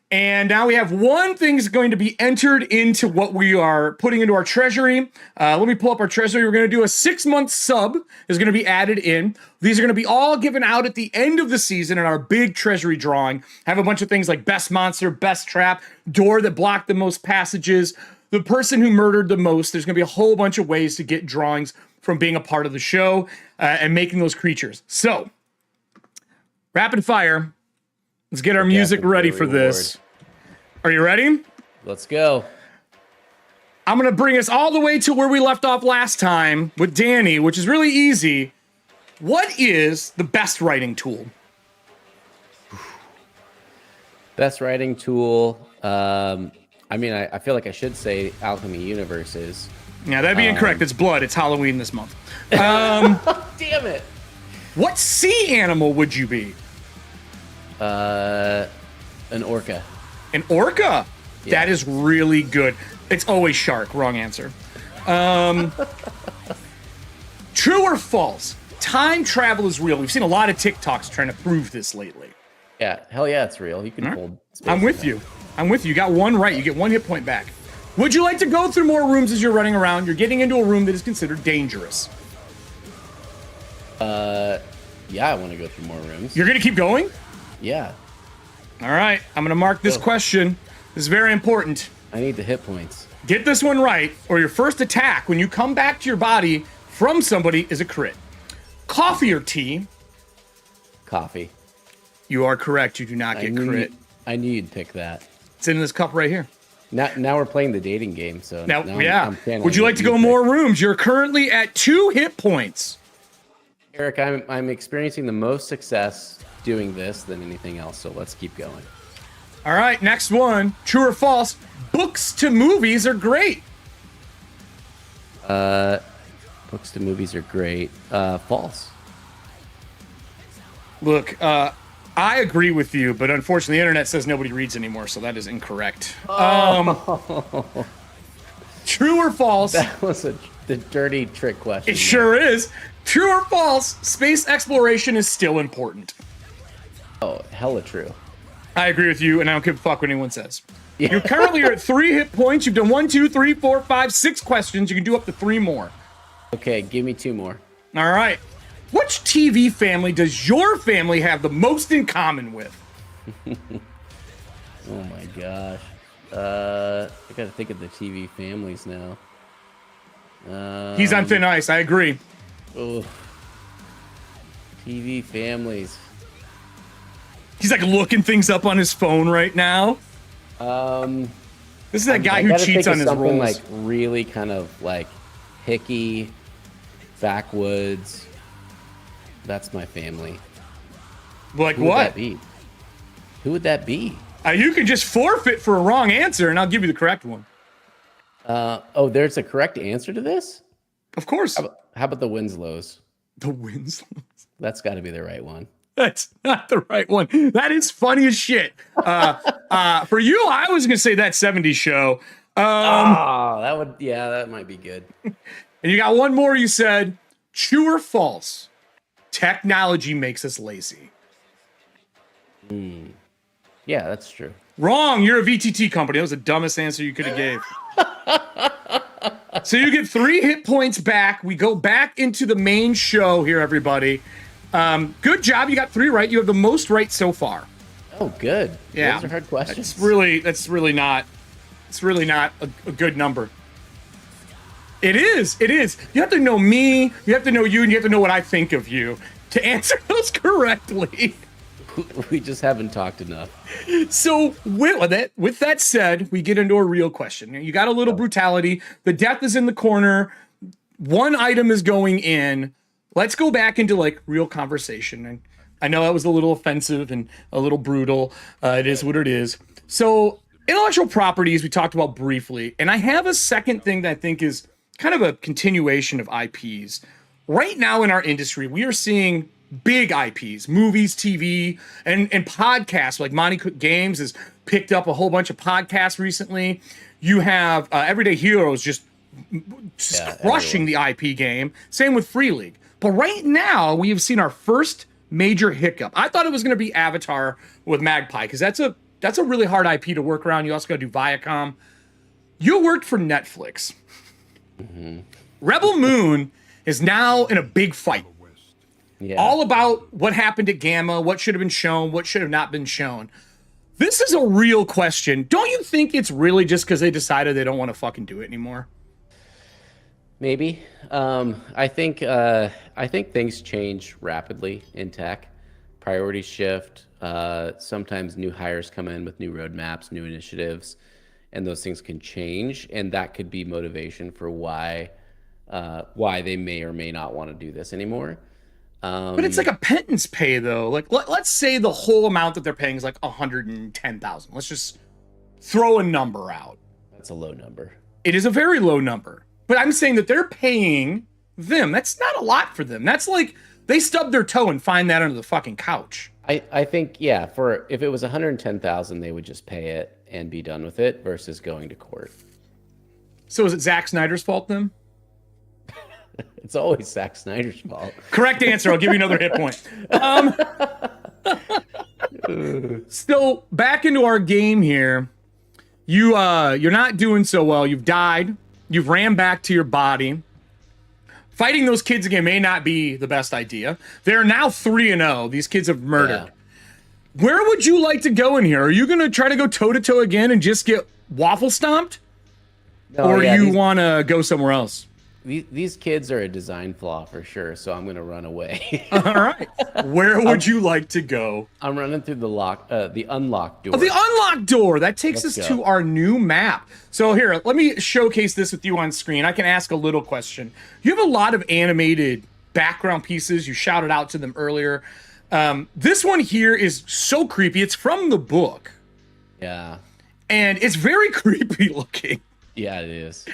And now we have one thing that's going to be entered into what we are putting into our treasury. Let me pull up our treasury. We're going to do a 6-month sub is going to be added in. These are going to be all given out at the end of the season in our big treasury drawing. Have a bunch of things like best monster, best trap, door that blocked the most passages, the person who murdered the most. There's going to be a whole bunch of ways to get drawings from being a part of the show and making those creatures. So, rapid fire. Let's get our music ready for this. Are you ready? Let's go. I'm going to bring us all the way to where we left off last time with Danny, which is really easy. What is the best writing tool? Best writing tool. I mean, I feel like I should say Alchemy Universes. Yeah, that'd be incorrect. It's blood. It's Halloween this month. Damn it. What sea animal would you be? An orca. An orca? Yeah. That is really good. It's always shark. Wrong answer. True or false? Time travel is real. We've seen a lot of TikToks trying to prove this lately. Yeah, hell yeah, it's real. You can hold space. I'm with you. I'm with you. You got one right. You get 1 hit point back. Would you like to go through more rooms as you're running around? You're getting into a room that is considered dangerous. Yeah, I want to go through more rooms. You're going to keep going? Yeah. All right. I'm going to mark this question. This is very important. I need the hit points. Get this one right, or your first attack when you come back to your body from somebody is a crit. Coffee or tea? Coffee. You are correct. You do not get crit. I knew you'd pick that. It's in this cup right here. Now we're playing the dating game, so now yeah. Would you like to go more rooms? You're currently at 2 hit points. Eric, I'm experiencing the most success doing this than anything else, so let's keep going. All right, next one. True or false? Books to movies are great. Books to movies are great. False. Look, I agree with you, but unfortunately the internet says nobody reads anymore, so that is incorrect. True or false? That was the dirty trick question. It sure is. True or false? Space exploration is still important. Oh, hella true. I agree with you, and I don't give a fuck what anyone says. Yeah. You currently are at 3 hit points. You've done 1, 2, 3, 4, 5, 6 questions. You can do up to 3 more. Okay, give me 2 more. All right. Which TV family does your family have the most in common with? Oh my gosh. I gotta think of the TV families now. He's on thin ice. I agree. Oh. TV families. He's like looking things up on his phone right now. This This is that guy who cheats on his roles. Like really kind of like hicky, backwoods. That's my family. Like Who what? Would that be? Who would that be? You can just forfeit for a wrong answer, and I'll give you the correct one. Oh, there's a correct answer to this? Of course. How about the Winslows? The Winslows. That's got to be the right one. That's not the right one. That is funny as shit. For you, I was going to say that 70s show. That might be good. And you got one more. You said, true or false? Technology makes us lazy. Yeah, that's true. Wrong. You're a VTT company. That was the dumbest answer you could have gave. So you get 3 hit points back. We go back into the main show here, everybody. Good job. You got 3 right. You have the most right so far. Oh, good. Yeah. Those are hard questions. That's really not a good number. It is. You have to know me, you have to know you, and you have to know what I think of you to answer those correctly. We just haven't talked enough. So with that said, we get into a real question. You got a little brutality. The death is in the corner. One item is going in. Let's go back into like real conversation. And I know that was a little offensive and a little brutal. It is what it is. So intellectual properties we talked about briefly. And I have a second thing that I think is kind of a continuation of IPs. Right now in our industry, we are seeing big IPs, movies, TV, and podcasts. Like Monty Cook Games has picked up a whole bunch of podcasts recently. You have Everyday Heroes just crushing the IP game. Same with Free League. But right now, we have seen our first major hiccup. I thought it was going to be Avatar with Magpie, because that's a really hard IP to work around. You also got to do Viacom. You worked for Netflix. Mm-hmm. Rebel Moon is now in a big fight. Yeah. All about what happened at Gamma, what should have been shown, what should have not been shown. This is a real question. Don't you think it's really just because they decided they don't want to fucking do it anymore? Maybe. I think things change rapidly in tech. Priorities shift. Sometimes new hires come in with new roadmaps, new initiatives, and those things can change. And that could be motivation for why they may or may not want to do this anymore. But it's like a pittance pay, though. Like, let's say the whole amount that they're paying is like $110,000. Let's just throw a number out. That's a low number. It is a very low number. But I'm saying that they're paying them. That's not a lot for them. That's like they stub their toe and find that under the fucking couch. I think, yeah, if it was $110,000, they would just pay it and be done with it versus going to court. So is it Zack Snyder's fault then? It's always Zack Snyder's fault. Correct answer. I'll give you another hit point. So back into our game here. You're not doing so well. You've died. You've ran back to your body. Fighting those kids again may not be the best idea. They're now 3-0. These kids have murdered. Yeah. Where would you like to go in here? Are you going to try to go toe-to-toe again and just get waffle stomped? No, or you want to go somewhere else? These kids are a design flaw for sure, so I'm going to run away. All right. Where would you like to go? I'm running through the unlocked door. Oh, the unlocked door. That takes us to our new map. So here, let me showcase this with you on screen. I can ask a little question. You have a lot of animated background pieces. You shouted out to them earlier. This one here is so creepy. It's from the book. Yeah. And it's very creepy looking. Yeah, it is.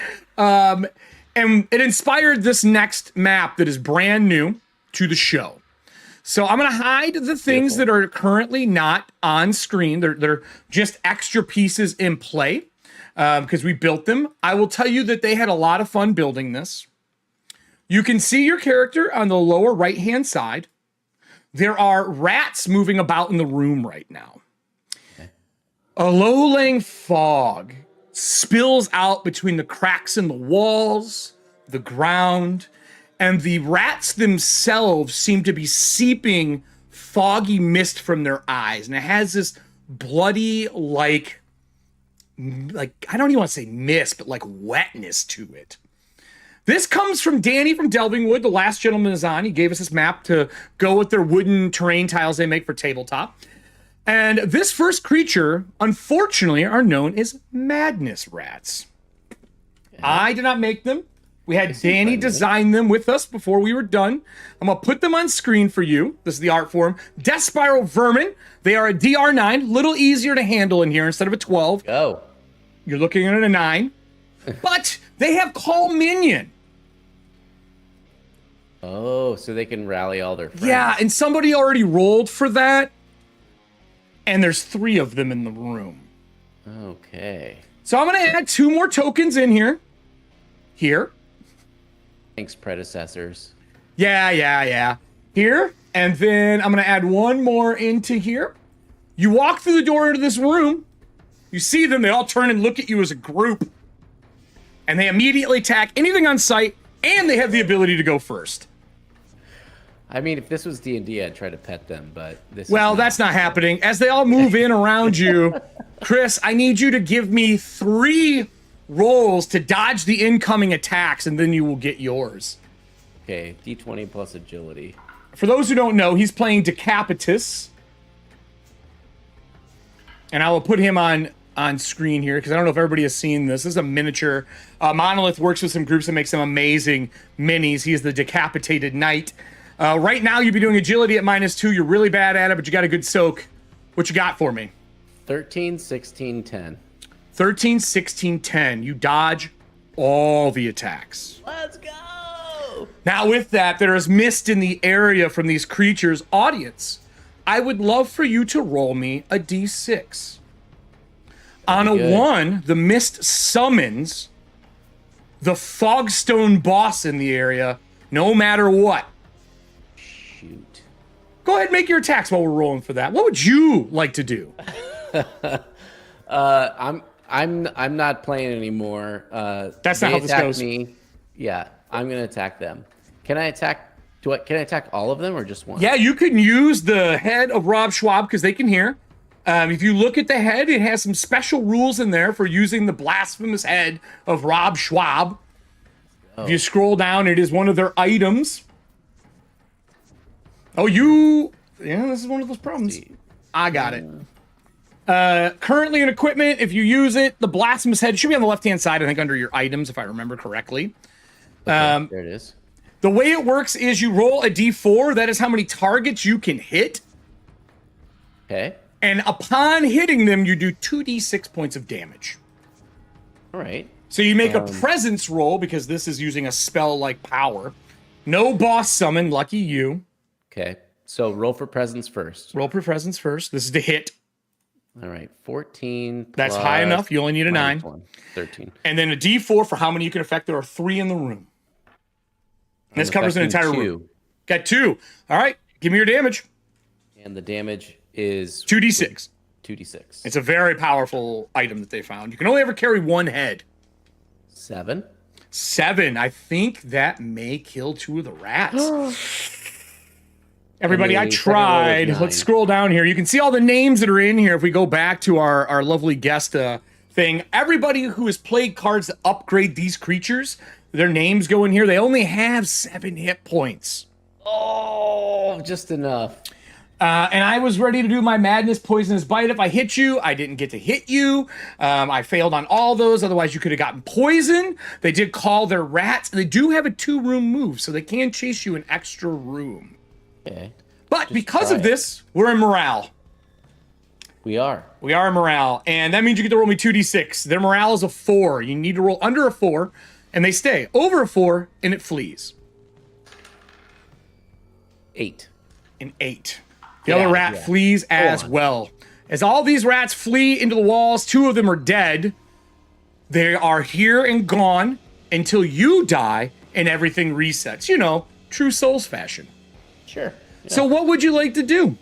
And it inspired this next map that is brand new to the show. So I'm going to hide the things that are currently not on screen. They're just extra pieces in play because we built them. I will tell you that they had a lot of fun building this. You can see your character on the lower right-hand side. There are rats moving about in the room right now. Okay. A low-laying fog spills out between the cracks in the walls, the ground, and the rats themselves seem to be seeping foggy mist from their eyes. And it has this bloody, like I don't even want to say mist, but like wetness to it. This comes from Danny from Delvingwood. The last gentleman is on. He gave us this map to go with their wooden terrain tiles they make for tabletop. And this first creature, unfortunately, are known as madness rats. I did not make them. We had Danny design them with us before we were done. I'm going to put them on screen for you. This is the art form. Death Spiral Vermin. They are a DR9. Little easier to handle in here instead of a 12. Oh. You're looking at a 9. But they have Call Minion. Oh, so they can rally all their friends. Yeah, and somebody already rolled for that. And there's 3 of them in the room. Okay. So I'm going to add 2 more tokens in here. Here. Thanks, predecessors. Yeah. Here. And then I'm going to add 1 more into here. You walk through the door into this room. You see them. They all turn and look at you as a group. And they immediately attack anything on sight. And they have the ability to go first. I mean, if this was D&D, I'd try to pet them, but this Well, that's not happening. As they all move in around you, Chris, I need you to give me 3 rolls to dodge the incoming attacks, and then you will get yours. Okay, D20 plus agility. For those who don't know, he's playing Decapitus. And I will put him on screen here, because I don't know if everybody has seen this. This is a miniature. Monolith works with some groups that make some amazing minis. He is the Decapitated Knight. Right now, you'd be doing agility at -2. You're really bad at it, but you got a good soak. What you got for me? 13, 16, 10. 13, 16, 10. You dodge all the attacks. Let's go! Now, with that, there is mist in the area from these creatures. Audience, I would love for you to roll me a d6. On a 1, the mist summons the Fogstone boss in the area, no matter what. Shoot. Go ahead and make your attacks while we're rolling for that. What would you like to do? I'm not playing anymore. That's not how this goes. Me. Yeah, I'm gonna attack them. Can I attack? Can I attack all of them or just one? Yeah, you can use the head of Rob Schwab because they can hear. If you look at the head, it has some special rules in there for using the blasphemous head of Rob Schwab. If you scroll down, it is one of their items. Oh, this is one of those problems. I got it. Currently in equipment, if you use it, the blasphemous head should be on the left-hand side, I think, under your items, if I remember correctly. Okay, there it is. The way it works is you roll a d4. That is how many targets you can hit. Okay. And upon hitting them, you do 2d6 points of damage. All right. So you make a presence roll, because this is using a spell-like power. No boss summon, lucky you. Okay. So roll for presence first. Roll for presence first. This is to hit. All right. 14. That's high enough. You only need a 9. 13. And then a d4 for how many you can affect. There are 3 in the room. And this covers an entire room. Got 2. All right. Give me your damage. And the damage is 2d6. 2d6. It's a very powerful item that they found. You can only ever carry 1 head. 7. 7. I think that may kill 2 of the rats. Everybody, I tried. Let's scroll down here. You can see all the names that are in here. If we go back to our lovely guest thing, everybody who has played cards that upgrade these creatures, their names go in here. They only have 7 hit points. Oh, just enough. And I was ready to do my madness, poisonous bite. If I hit you, I didn't get to hit you. I failed on all those. Otherwise, you could have gotten poison. They did call their rats. And they do have a 2-room move, so they can chase you an extra room. Okay. But because of this, we're in morale. We are. We are in morale. And that means you get to roll me 2d6. Their morale is a 4. You need to roll under a 4, and they stay. Over a 4, and it flees. 8. An 8. The other rat flees as well. As all these rats flee into the walls, 2 of them are dead. They are here and gone until you die and everything resets. You know, true Souls fashion. Sure. Yeah. So what would you like to do?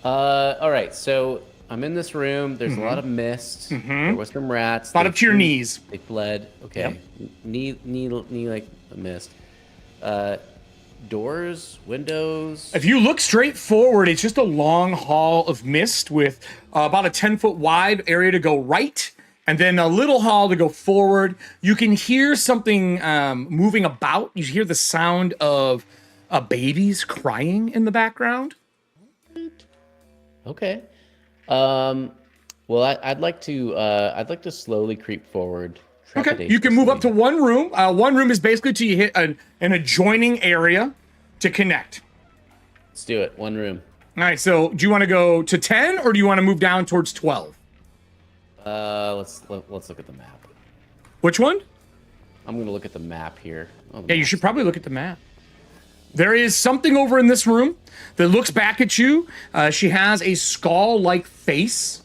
All right. So I'm in this room. There's a lot of mist. There was some rats. About up to your knees. They fled. Okay. Yep. Knee like a mist. Doors, windows. If you look straight forward, it's just a long hall of mist with about a 10-foot wide area to go right, and then a little hall to go forward. You can hear something moving about. You hear the sound of babies crying in the background. Okay. Well, I'd like to slowly creep forward. Okay, you can move up to one room. One room is basically till you hit an adjoining area to connect. Let's do it. One room. All right, so do you want to go to 10 or do you want to move down towards 12? Let's look at the map. Which one? I'm going to look at the map here. Oh, yeah, you should probably look at the map. There is something over in this room that looks back at you. She has a skull-like face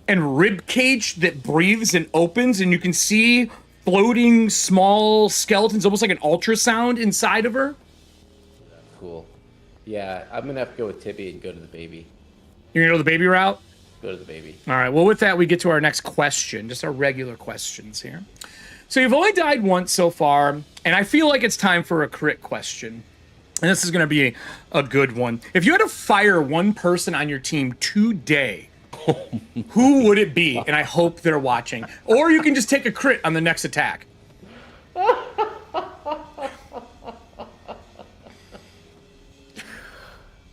and rib cage that breathes and opens, and you can see floating small skeletons, almost like an ultrasound inside of her. Cool. Yeah, I'm going to have to go with Tippy and go to the baby. You're going to go the baby route? Go to the baby. All right, well, with that, we get to our next question, just our regular questions here. So you've only died once so far, and I feel like it's time for a crit question. And this is going to be a good one. If you had to fire one person on your team today, who would it be? And I hope they're watching. Or you can just take a crit on the next attack.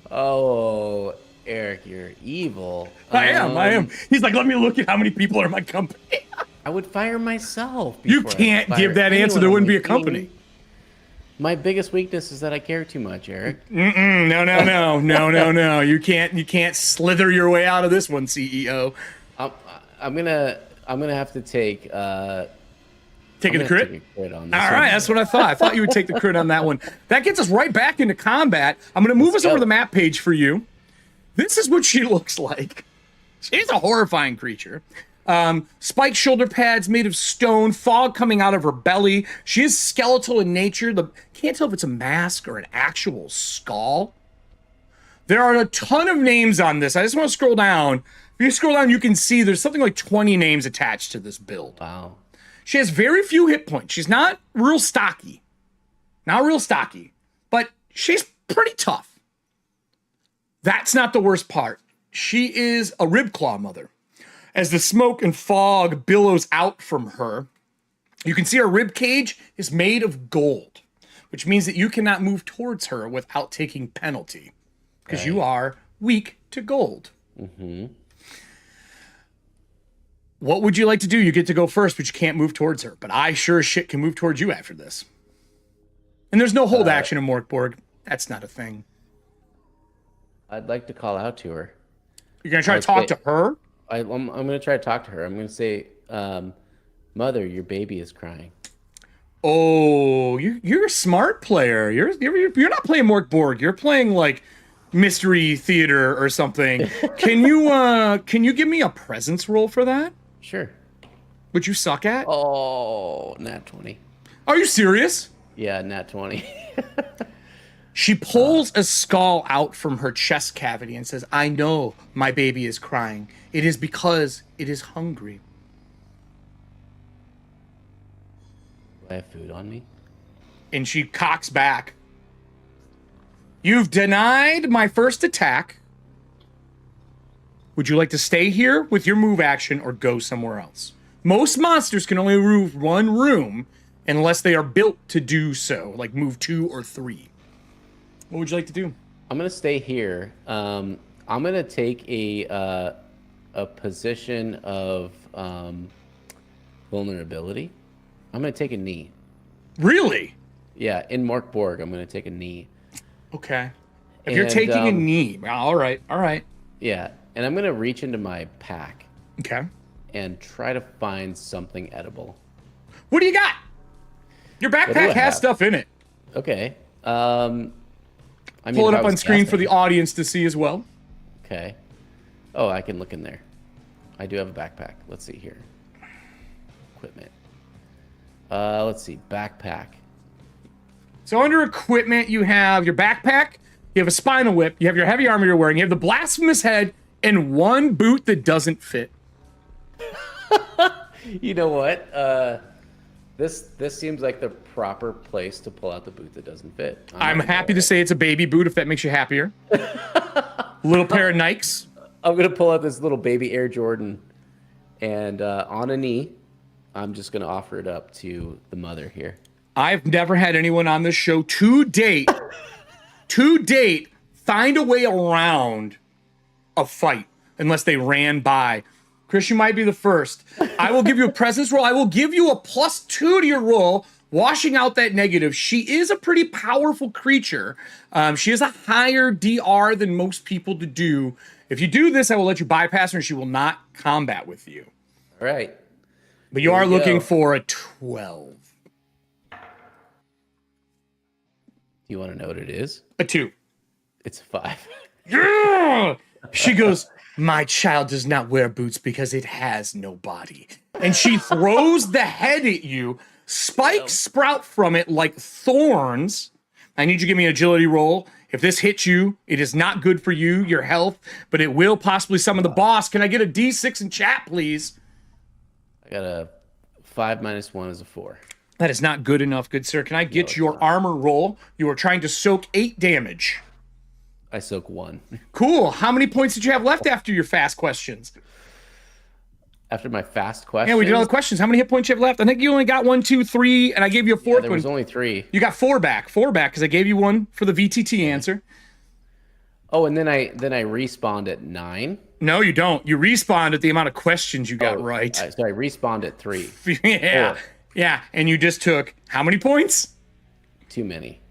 Oh, Eric, you're evil. I am. He's like, let me look at how many people are in my company. I would fire myself. You can't give that answer. There wouldn't be a company. My biggest weakness is that I care too much, Eric. No. You can't slither your way out of this one, CEO. I'm gonna have to take taking the crit. Take a crit on this All right, that's what I thought. I thought you would take the crit on that one. That gets us right back into combat. I'm gonna move us over to the map page for you. This is what she looks like. She's a horrifying creature. Spiked shoulder pads made of stone, fog coming out of her belly. She is skeletal in nature. Can't tell if it's a mask or an actual skull. There are a ton of names on this. I just want to scroll down. If you scroll down, you can see there's something like 20 names attached to this build. Wow. She has very few hit points. She's not real stocky. But she's pretty tough. That's not the worst part. She is a ribclaw mother. As the smoke and fog billows out from her, you can see her rib cage is made of gold, which means that you cannot move towards her without taking penalty, because you are weak to gold. Mm-hmm. What would you like to do? You get to go first, but you can't move towards her. But I sure as shit can move towards you after this. And there's no hold action in Mork Borg. That's not a thing. I'd like to call out to her. You're going to try to talk to her? I'm going to try to talk to her. I'm going to say, Mother, your baby is crying. Oh, you're a smart player. You're not playing Mork Borg. You're playing like mystery theater or something. Can you give me a presence roll for that? Sure. Which you suck at? Oh, nat 20. Are you serious? Yeah, nat 20. She pulls a skull out from her chest cavity and says, I know my baby is crying. It is because it is hungry. Do I have food on me? And she cocks back. You've denied my first attack. Would you like to stay here with your move action or go somewhere else? Most monsters can only move one room unless they are built to do so, like move 2 or 3. What would you like to do? I'm gonna stay here. I'm gonna take a position of vulnerability. I'm gonna take a knee. Really? Yeah, in Mork Borg, I'm gonna take a knee. Okay. If you're taking a knee, all right. Yeah, and I'm gonna reach into my pack. Okay. And try to find something edible. What do you got? Your backpack has stuff in it. Okay. Pull it up on screen for the audience to see as well. Okay. Oh, I can look in there. I do have a backpack. Let's see here. Equipment. Let's see. Backpack. So under equipment, you have your backpack, you have a spinal whip, you have your heavy armor you're wearing, you have the blasphemous head, and one boot that doesn't fit. You know what? This seems like the proper place to pull out the boot that doesn't fit. I'm happy to say it's a baby boot if that makes you happier. Little pair of Nikes. I'm going to pull out this little baby Air Jordan, and on a knee, I'm just going to offer it up to the mother here. I've never had anyone on this show to date find a way around a fight unless they ran by. Chris, you might be the first. I will give you a presence roll. I will give you a +2 to your roll, washing out that negative. She is a pretty powerful creature. She has a higher DR than most people to do. If you do this, I will let you bypass her and she will not combat with you. All right. But you are looking for a 12. Do you want to know what it is? A 2. It's a 5. Yeah! She goes, my child does not wear boots because it has no body. And she throws the head at you. Spikes sprout from it like thorns. I need you to give me an agility roll. If this hits you, it is not good for you, your health, but it will possibly summon the boss. Can I get a D6 in chat, please? I got a 5 minus 1 is a 4. That is not good enough, good sir. Can I get your armor roll? You are trying to soak 8 damage. I soak 1. Cool. How many points did you have left after your fast questions? After my fast questions? Yeah, we did all the questions. How many hit points you have left? I think you only got 1, 2, 3, and I gave you a 4th one. There was only 3. You got 4 back. 4 back, because I gave you 1 for the VTT answer. Oh, and then I respawned at 9? No, you don't. You respawned at the amount of questions you got right. So I respawned at 3. Yeah. 4. Yeah, and you just took how many points? Too many.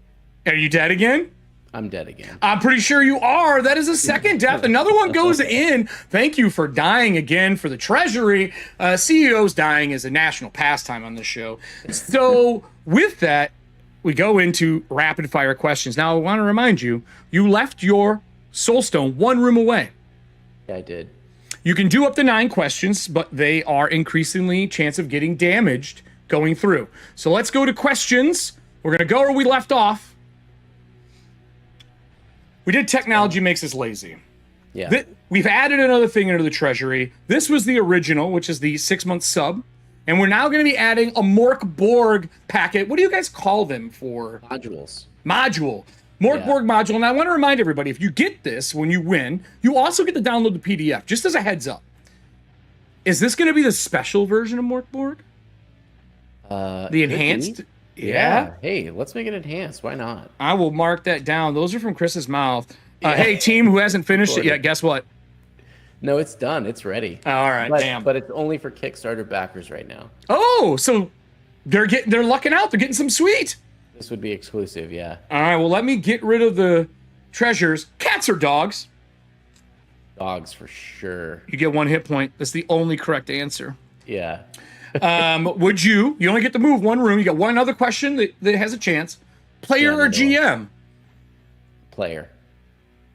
Are you dead again? I'm dead again. I'm pretty sure you are. That is a second death. Another one goes in. Thank you for dying again for the treasury. CEOs dying is a national pastime on this show. So with that, we go into rapid fire questions. Now, I want to remind you, you left your soulstone 1 room away. Yeah, I did. You can do up to 9 questions, but they are increasingly chance of getting damaged going through. So let's go to questions. We're going to go where we left off. We did technology makes us lazy. Yeah. We've added another thing into the treasury. This was the original, which is the 6-month sub. And we're now going to be adding a Mork Borg packet. What do you guys call them for? Modules. Module. Mork Borg module. And I want to remind everybody, if you get this when you win, you also get to download the PDF, just as a heads up. Is this going to be the special version of Mork Borg? The enhanced? Yeah. Hey, let's make it enhanced. Why not? I will mark that down. Those are from Chris's mouth. Hey, team who hasn't finished it yet, guess what? No, it's done. It's ready. All right, damn. But it's only for Kickstarter backers right now. Oh, so they're lucking out. They're getting some sweet. This would be exclusive, yeah. All right, well, let me get rid of the treasures. Cats or dogs? Dogs for sure. You get 1 hit point. That's the only correct answer. Yeah. Would you only get to move 1 room. You got 1 other question that has a chance. Player or GM? Player.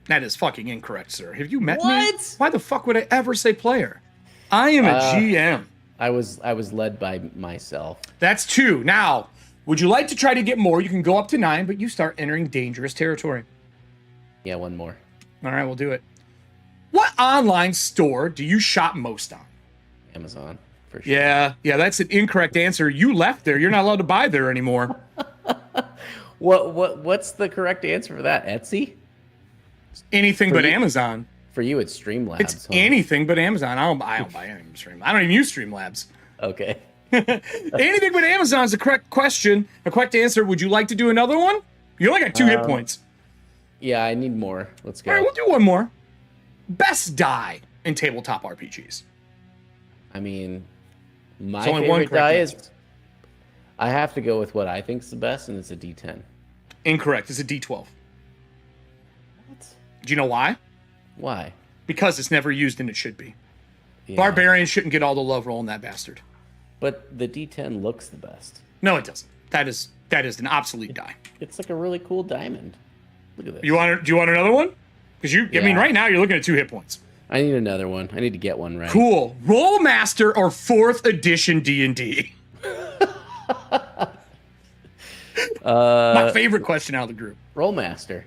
That is fucking incorrect, sir. Have you met me? What? Why the fuck would I ever say player? I am a GM. I was led by myself. That's 2. Now, would you like to try to get more? You can go up to 9, but you start entering dangerous territory. Yeah, 1 more. All right, we'll do it. What online store do you shop most on? Amazon, for sure. Yeah, that's an incorrect answer. You left there. You're not allowed to buy there anymore. What's the correct answer for that? Etsy? Anything but Amazon. For you, it's Streamlabs. It's anything but Amazon. I don't buy anything Streamlabs. I don't even use Streamlabs. Okay. Anything but Amazon is the correct question. A correct answer. Would you like to do another one? You only got 2 hit points. Yeah, I need more. Let's go. All right, we'll do 1 more. Best die in tabletop RPGs. I mean, my only one favorite correct die answer. is... I have to go with what I think is the best, and it's a D10. Incorrect. It's a D12. What? Do you know why? Why? Because it's never used and it should be. Yeah. Barbarians shouldn't get all the love rolling that bastard. But the D10 looks the best. No, it doesn't. That is an obsolete die. It's like a really cool diamond. Look at this. Do you want another one? Because I mean, Yeah. right now you're looking at 2 hit points. I need another one. I need to get one right. Cool. Rollmaster or 4th edition D&D? My favorite question out of the group. Rollmaster.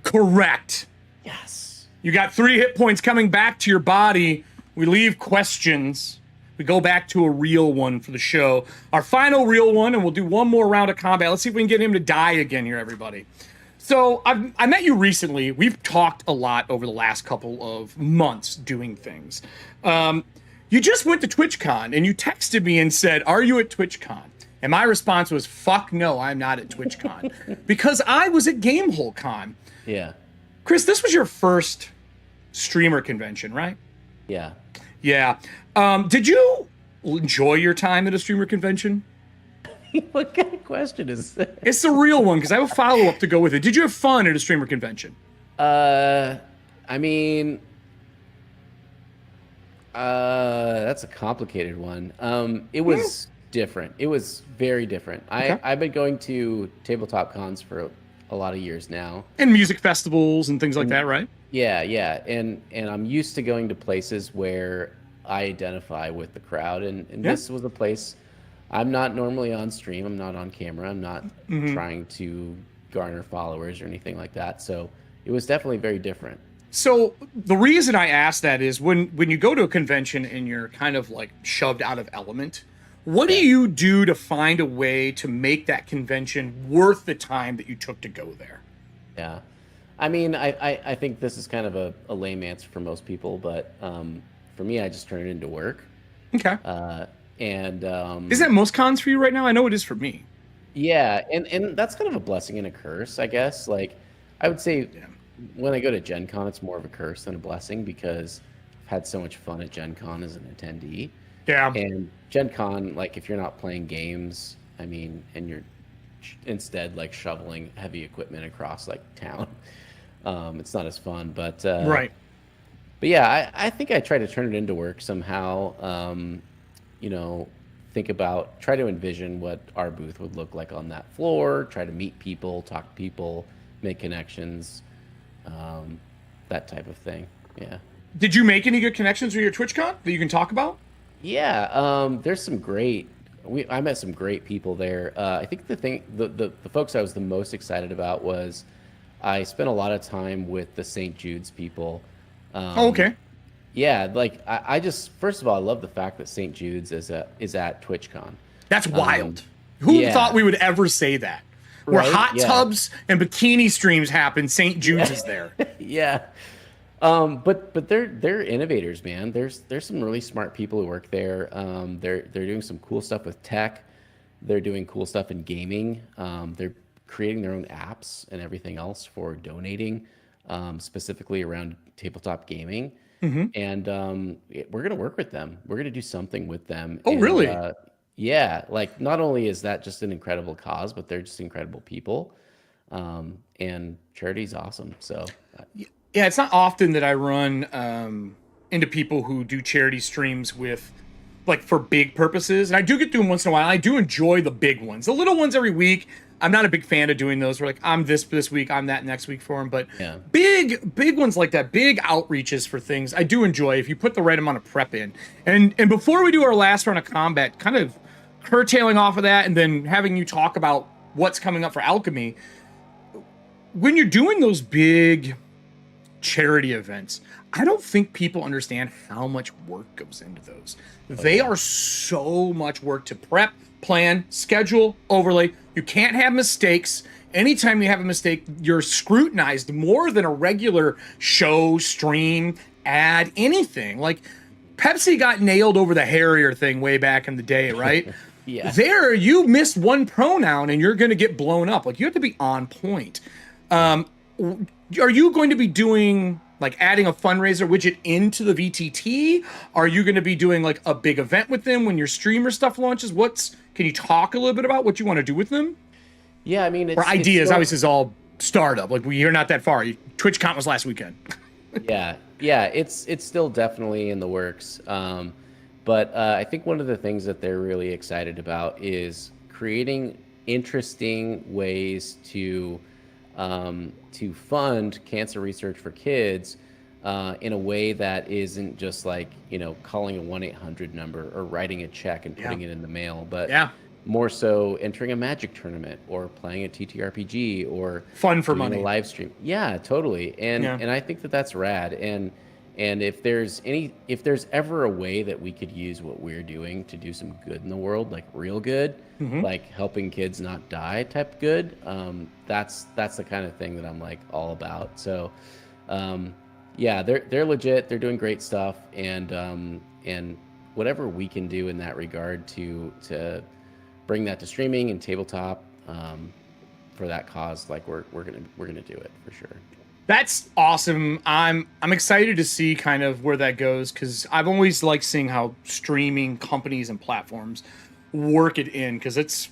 Correct. Yes. You got 3 hit points coming back to your body. We leave questions. We go back to a real one for the show. Our final real one, and we'll do 1 more round of combat. Let's see if we can get him to die again here, everybody. So I met you recently. We've talked a lot over the last couple of months doing things. You just went to TwitchCon, and you texted me and said, "Are you at TwitchCon?" And my response was, "Fuck no, I'm not at TwitchCon." Because I was at GameholeCon. Yeah. Chris, this was your first streamer convention, right? Yeah. Yeah. Did you enjoy your time at a streamer convention? What kind of question is that? It's the real one, because I have a follow-up to go with it. Did you have fun at a streamer convention? I mean, that's a complicated one. It was different. It was very different. Okay. I've been going to tabletop cons for a lot of years now. And music festivals and things like that, right? Yeah, yeah. And I'm used to going to places where I identify with the crowd. And this was a place. I'm not normally on stream. I'm not on camera. I'm not trying to garner followers or anything like that. So it was definitely very different. So the reason I asked that is when you go to a convention and you're kind of like shoved out of element, what do you do to find a way to make that convention worth the time that you took to go there? Yeah. I mean, I think this is kind of a lame answer for most people, but for me, I just turn it into work. Okay. Is that most cons for you right now? I know it is for me. Yeah, and that's kind of a blessing and a curse, I guess. Like, I would say when I go to Gen Con, it's more of a curse than a blessing because I've had so much fun at Gen Con as an attendee. Yeah. And Gen Con, like, if you're not playing games, I mean, and you're instead like shoveling heavy equipment across like town, it's not as fun. But right. But yeah, I think I try to turn it into work somehow. You know, try to envision what our booth would look like on that floor, try to meet people, talk to people, make connections, that type of thing. Yeah. Did you make any good connections with your TwitchCon that you can talk about? Yeah. There's some great, I met some great people there. I think the folks I was the most excited about was I spent a lot of time with the St. Jude's people. Okay. Yeah, like I just first of all, I love the fact that St. Jude's is at TwitchCon. That's wild. Who thought we would ever say that? Where hot tubs and bikini streams happen, St. Jude's is there. Yeah. But they're innovators, man. There's some really smart people who work there. They're doing some cool stuff with tech. They're doing cool stuff in gaming. They're creating their own apps and everything else for donating, specifically around tabletop gaming. And we're going to work with them. We're going to do something with them. Oh, really? Yeah. Like, not only is that just an incredible cause, but they're just incredible people. And charity's awesome. So yeah, it's not often that I run into people who do charity streams with, like, for big purposes. And I do get to them once in a while. I do enjoy the big ones. The little ones every week, I'm not a big fan of doing those. We're like, I'm this week, I'm that next week for them. But big ones like that, big outreaches for things, I do enjoy if you put the right amount of prep in. And before we do our last round of combat, kind of curtailing off of that and then having you talk about what's coming up for Alchemy, when you're doing those big charity events, I don't think people understand how much work goes into those. They are so much work to prep, plan, schedule, overlay. You can't have mistakes. Anytime you have a mistake, you're scrutinized more than a regular show, stream, ad, anything. Like, Pepsi got nailed over the Harrier thing way back in the day, right? Yeah. There, you missed one pronoun and you're going to get blown up. Like, you have to be on point. Are you going to be doing, like, adding a fundraiser widget into the VTT? Are you going to be doing, like, a big event with them when your streamer stuff launches? Can you talk a little bit about what you want to do with them? Yeah, I mean, or ideas. Obviously, it's all startup. Like, you're not that far. TwitchCon was last weekend. yeah, it's still definitely in the works. But I think one of the things that they're really excited about is creating interesting ways to fund cancer research for kids in a way that isn't just like, calling a 1-800 number or writing a check and putting it in the mail, but more so entering a Magic tournament or playing a TTRPG or fun for money, a live stream. Yeah, totally. And I think that that's rad. And if there's ever a way that we could use what we're doing to do some good in the world, like real good, like helping kids not die type good, that's the kind of thing that I'm like all about. So, yeah, they're legit. They're doing great stuff, and whatever we can do in that regard to bring that to streaming and tabletop, for that cause, like we're gonna do it for sure. That's awesome. I'm excited to see kind of where that goes, because I've always liked seeing how streaming companies and platforms work it in, because it's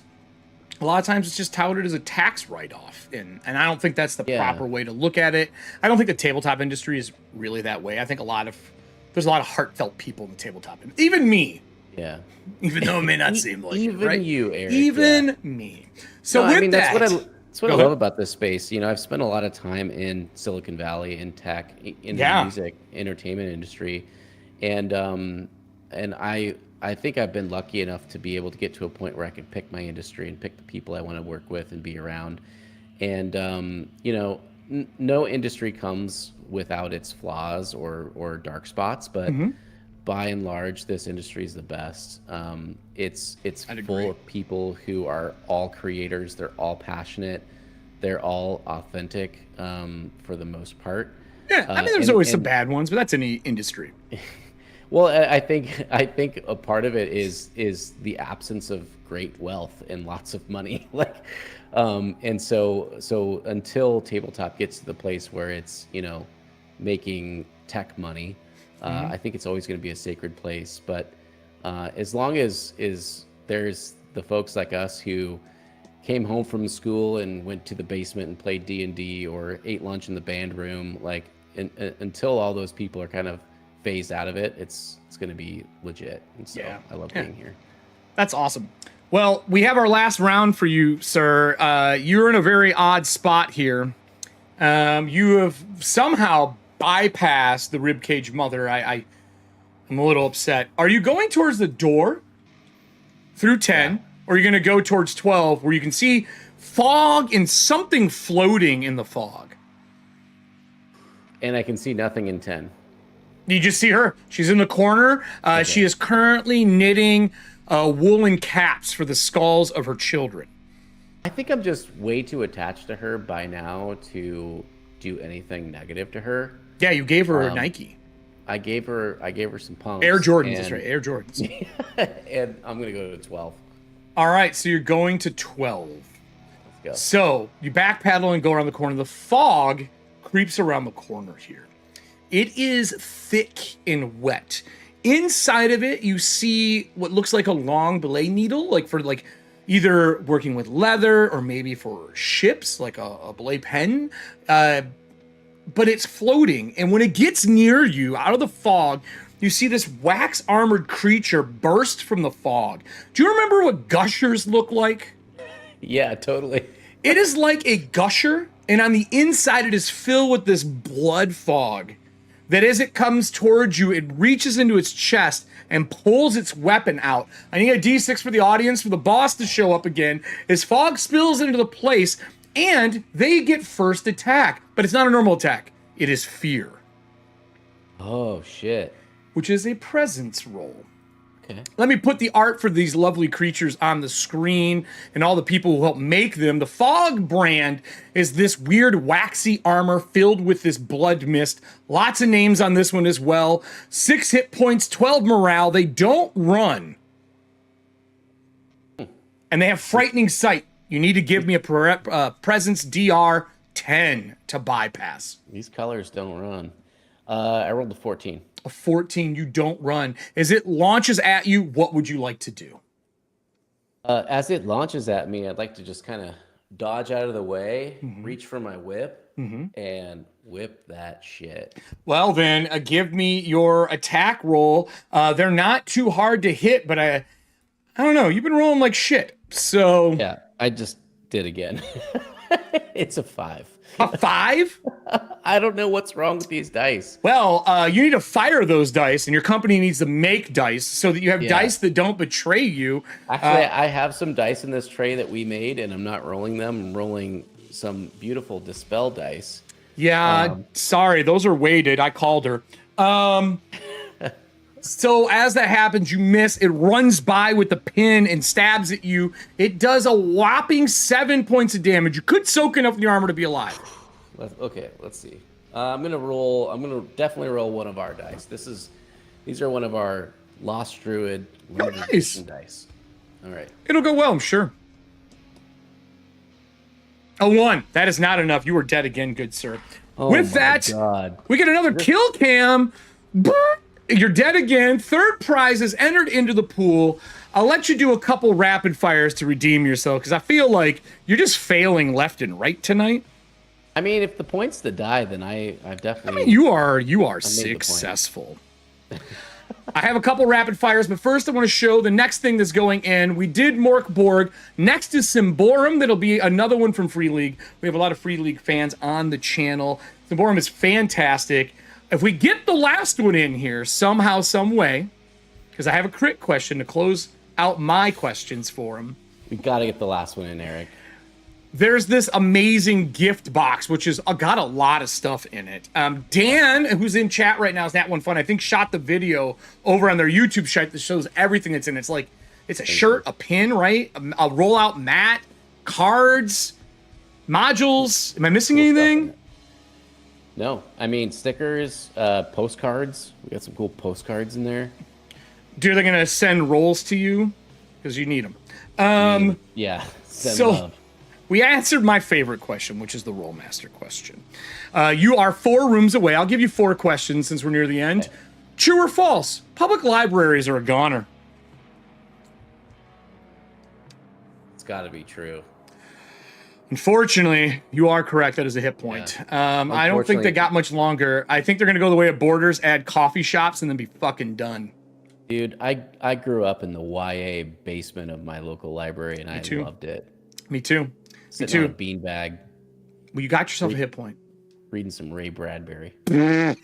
a lot of times it's just touted as a tax write-off, and I don't think that's the proper way to look at it. I don't think the tabletop industry is really that way. I think there's a lot of heartfelt people in the tabletop, even me. Yeah. Even though it may not seem like even it, right? you, Eric. Even me. So no, with that's what I love about this space. You know, I've spent a lot of time in Silicon Valley, in tech, in the music, entertainment industry, and I think I've been lucky enough to be able to get to a point where I can pick my industry and pick the people I want to work with and be around. And you know, no industry comes without its flaws or dark spots, but by and large, this industry is the best. It's full of people who are all creators. They're all passionate. They're all authentic for the most part. Yeah, I mean, there's always some bad ones, but that's any industry. Well, I think a part of it is the absence of great wealth and lots of money. And so until tabletop gets to the place where it's, you know, making tech money, I think it's always going to be a sacred place. But as long as there's the folks like us who came home from school and went to the basement and played D&D or ate lunch in the band room, like until all those people are kind of phased out of it, it's going to be legit. And so I love being here. That's awesome. Well, we have our last round for you, sir. You're in a very odd spot here. You have somehow bypassed the ribcage mother. I'm a little upset. Are you going towards the door through 10, or are you going to go towards 12, where you can see fog and something floating in the fog? And I can see nothing in 10. You just see her. She's in the corner. She is currently knitting woolen caps for the skulls of her children. I think I'm just way too attached to her by now to do anything negative to her. Yeah, you gave her a Nike. I gave her some pumps. Air Jordans, that's right. Air Jordans. And I'm gonna go to 12. All right, so you're going to 12. Let's go. So you backpedal and go around the corner. The fog creeps around the corner here. It is thick and wet. Inside of it, you see what looks like a long belay needle, like for either working with leather or maybe for ships, like a belay pen. But it's floating, and when it gets near you, out of the fog, you see this wax-armored creature burst from the fog. Do you remember what gushers look like? Yeah, totally. It is like a gusher, and on the inside, it is filled with this blood fog. That as it comes towards you, it reaches into its chest and pulls its weapon out. I need a D6 for the audience, for the boss to show up again. As fog spills into the place, and they get first attack. But it's not a normal attack. It is fear. Oh, shit. Which is a presence roll. Okay. Let me put the art for these lovely creatures on the screen and all the people who help make them. The Fog brand is this weird waxy armor filled with this blood mist. Lots of names on this one as well. 6 hit points, 12 morale. They don't run. And they have frightening sight. You need to give me a presence DR 10 to bypass. These colors don't run. I rolled a 14. A 14, you don't run. As it launches at you, what would you like to do? As it launches at me, I'd like to just kind of dodge out of the way, reach for my whip, and whip that shit. Well, then, give me your attack roll. They're not too hard to hit, but I don't know. You've been rolling like shit, so... Yeah, I just did again. It's a 5. A 5? I don't know what's wrong with these dice. Well, you need to fire those dice, and your company needs to make dice so that you have dice that don't betray you. Actually, I have some dice in this tray that we made, and I'm not rolling them. I'm rolling some beautiful Dispel dice. Yeah, sorry. Those are weighted. I called her. So as that happens, you miss. It runs by with the pin and stabs at you. It does a whopping 7 points of damage. You could soak enough in your armor to be alive. Okay, let's see. I'm gonna definitely roll one of our dice. These are one of our Lost Druid nice dice. All right. It'll go well, I'm sure. A 1. That is not enough. You are dead again, good sir. With that, we get another kill cam. You're dead again. Third prize is entered into the pool. I'll let you do a couple rapid fires to redeem yourself because I feel like you're just failing left and right tonight. I mean, if the point's to die, then I've definitely. I mean, you are successful. I have a couple rapid fires, but first I want to show the next thing that's going in. We did Mork Borg. Next is Symborum. That'll be another one from Free League. We have a lot of Free League fans on the channel. Symborum is fantastic. If we get the last one in here somehow, some way, because I have a crit question to close out my questions for him. We got to get the last one in, Eric. There's this amazing gift box, which has got a lot of stuff in it. Dan, who's in chat right now, is That One Fun, I think shot the video over on their YouTube site that shows everything that's in it. It's like, it's a shirt, a pin, right? A rollout mat, cards, modules. Am I missing anything? No. I mean, stickers, postcards. We got some cool postcards in there. Dude, they're going to send rolls to you because you need them. Yeah. Send love. We answered my favorite question, which is the Rollmaster question. You are 4 rooms away. I'll give you 4 questions since we're near the end. Okay. True or false? Public libraries are a goner. It's got to be true. Unfortunately, you are correct. That is a hit point. Yeah. I don't think they got much longer. I think they're going to go the way of Borders, add coffee shops, and then be fucking done. Dude, I grew up in the YA basement of my local library, and I loved it. Me too. Sitting on a beanbag. Well, you got yourself a hit point. Reading some Ray Bradbury. Ray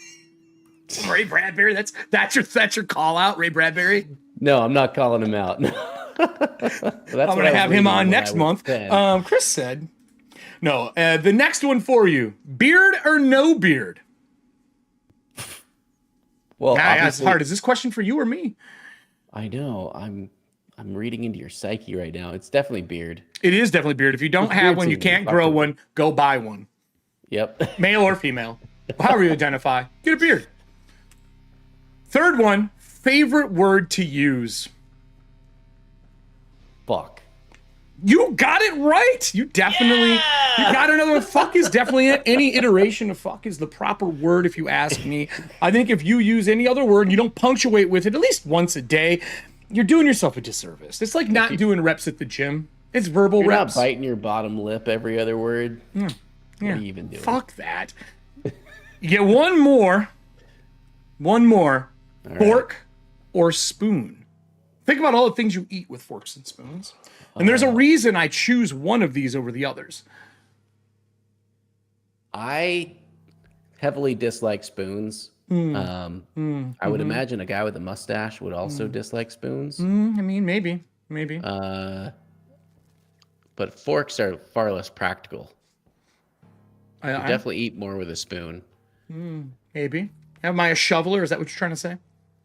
Bradbury? That's your call out, Ray Bradbury? No, I'm not calling him out. I'm going to have him on next month. Chris said. No, the next one for you. Beard or no beard? Well, that's hard. Is this question for you or me? I know. I'm reading into your psyche right now. It's definitely beard. It is definitely beard. If you don't have one, you can't grow one, go buy one. Yep. Male or female. However you identify. Get a beard. Third one, favorite word to use. Fuck. You got it right. You definitely, you got another one. Fuck is definitely it. Any iteration of fuck is the proper word if you ask me. I think if you use any other word and you don't punctuate with it at least once a day, you're doing yourself a disservice. It's like not doing reps at the gym. It's verbal reps. Not biting your bottom lip every other word. Yeah. What are you even doing? Fuck that. You get one more. One more. All fork or spoon. Think about all the things you eat with forks and spoons. And there's a reason I choose one of these over the others. I heavily dislike spoons. I would imagine a guy with a mustache would also dislike spoons. I mean, maybe. But forks are far less practical. I definitely eat more with a spoon. Maybe. Am I a shoveler? Is that what you're trying to say?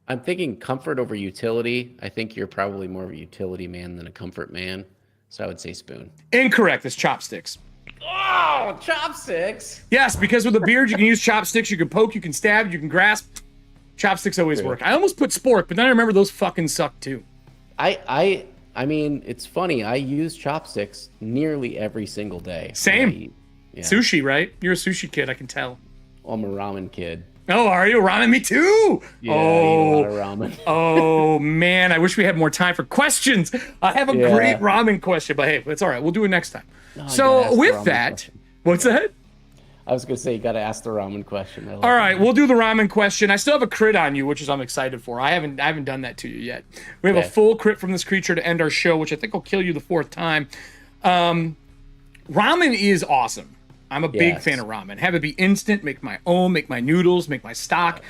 I'm thinking comfort over utility. I think you're probably more of a utility man than a comfort man. So I would say spoon. Incorrect. It's chopsticks. Oh, chopsticks. Yes, because with a beard, you can use chopsticks. You can poke, you can stab, you can grasp. Chopsticks always work. I almost put spork, but then I remember those fucking suck too. I mean, it's funny. I use chopsticks nearly every single day. Same. Yeah. Sushi, right? You're a sushi kid, I can tell. I'm a ramen kid. Oh, are you? Ramen? Me too. Yeah, I eat a lot of ramen. Oh, man. I wish we had more time for questions. I have a great ramen question, but hey, it's all right. We'll do it next time. No, so with that, what's that? I was going to say, you got to ask the ramen question. All right, we'll do the ramen question. I still have a crit on you, which is I'm excited for. I haven't done that to you yet. We have a full crit from this creature to end our show, which I think will kill you the 4th time. Ramen is awesome. I'm a big fan of ramen. Have it be instant, make my own, make my noodles, make my stock.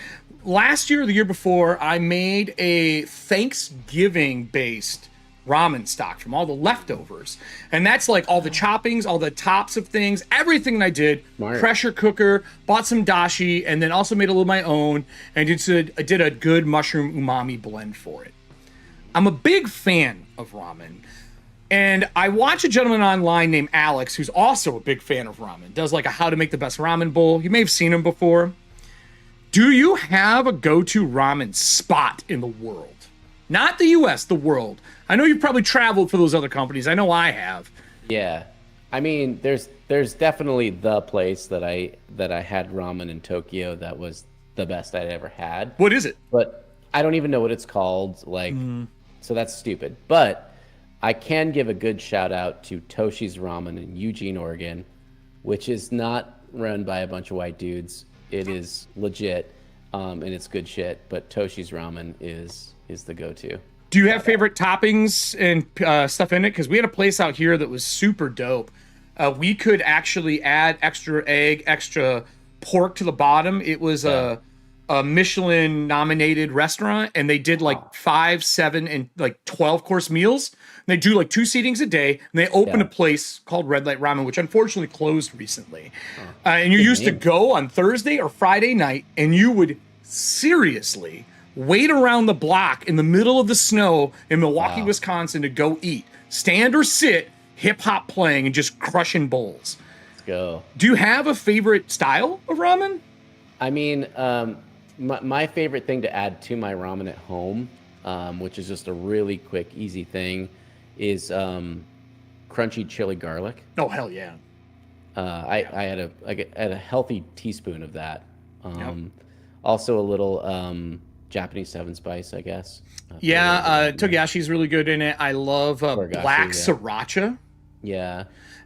Last year or the year before, I made a Thanksgiving-based ramen stock from all the leftovers. And that's like all the choppings, all the tops of things, everything I did. Smart. Pressure cooker, bought some dashi, and then also made a little of my own, and I did a good mushroom umami blend for it. I'm a big fan of ramen. And I watch a gentleman online named Alex, who's also a big fan of ramen. Does like a how to make the best ramen bowl. You may have seen him before. Do you have a go-to ramen spot in the world? Not the US, the world. I know you've probably traveled for those other companies. I know I have. Yeah. I mean, there's definitely the place that I had ramen in Tokyo that was the best I'd ever had. What is it? But I don't even know what it's called. Like, so that's stupid. But I can give a good shout out to Toshi's Ramen in Eugene, Oregon, which is not run by a bunch of white dudes. It is legit, and it's good shit. But Toshi's Ramen is the go-to. Do you have favorite toppings and stuff in it? Because we had a place out here that was super dope. We could actually add extra egg, extra pork to the bottom. It was a Michelin nominated restaurant, and they did like 5, 7, and like 12 course meals. And they do like 2 seatings a day, and they opened a place called Red Light Ramen, which unfortunately closed recently. And you used to go on Thursday or Friday night, and you would seriously wait around the block in the middle of the snow in Milwaukee, Wisconsin to go eat. Stand or sit, hip hop playing, and just crushing bowls. Let's go. Do you have a favorite style of ramen? I mean, my favorite thing to add to my ramen at home, which is just a really quick, easy thing, is crunchy chili garlic. Oh, hell yeah. I had a healthy teaspoon of that. Also a little Japanese 7 spice, I guess. Togashi's really good in it. I love black sriracha. Yeah.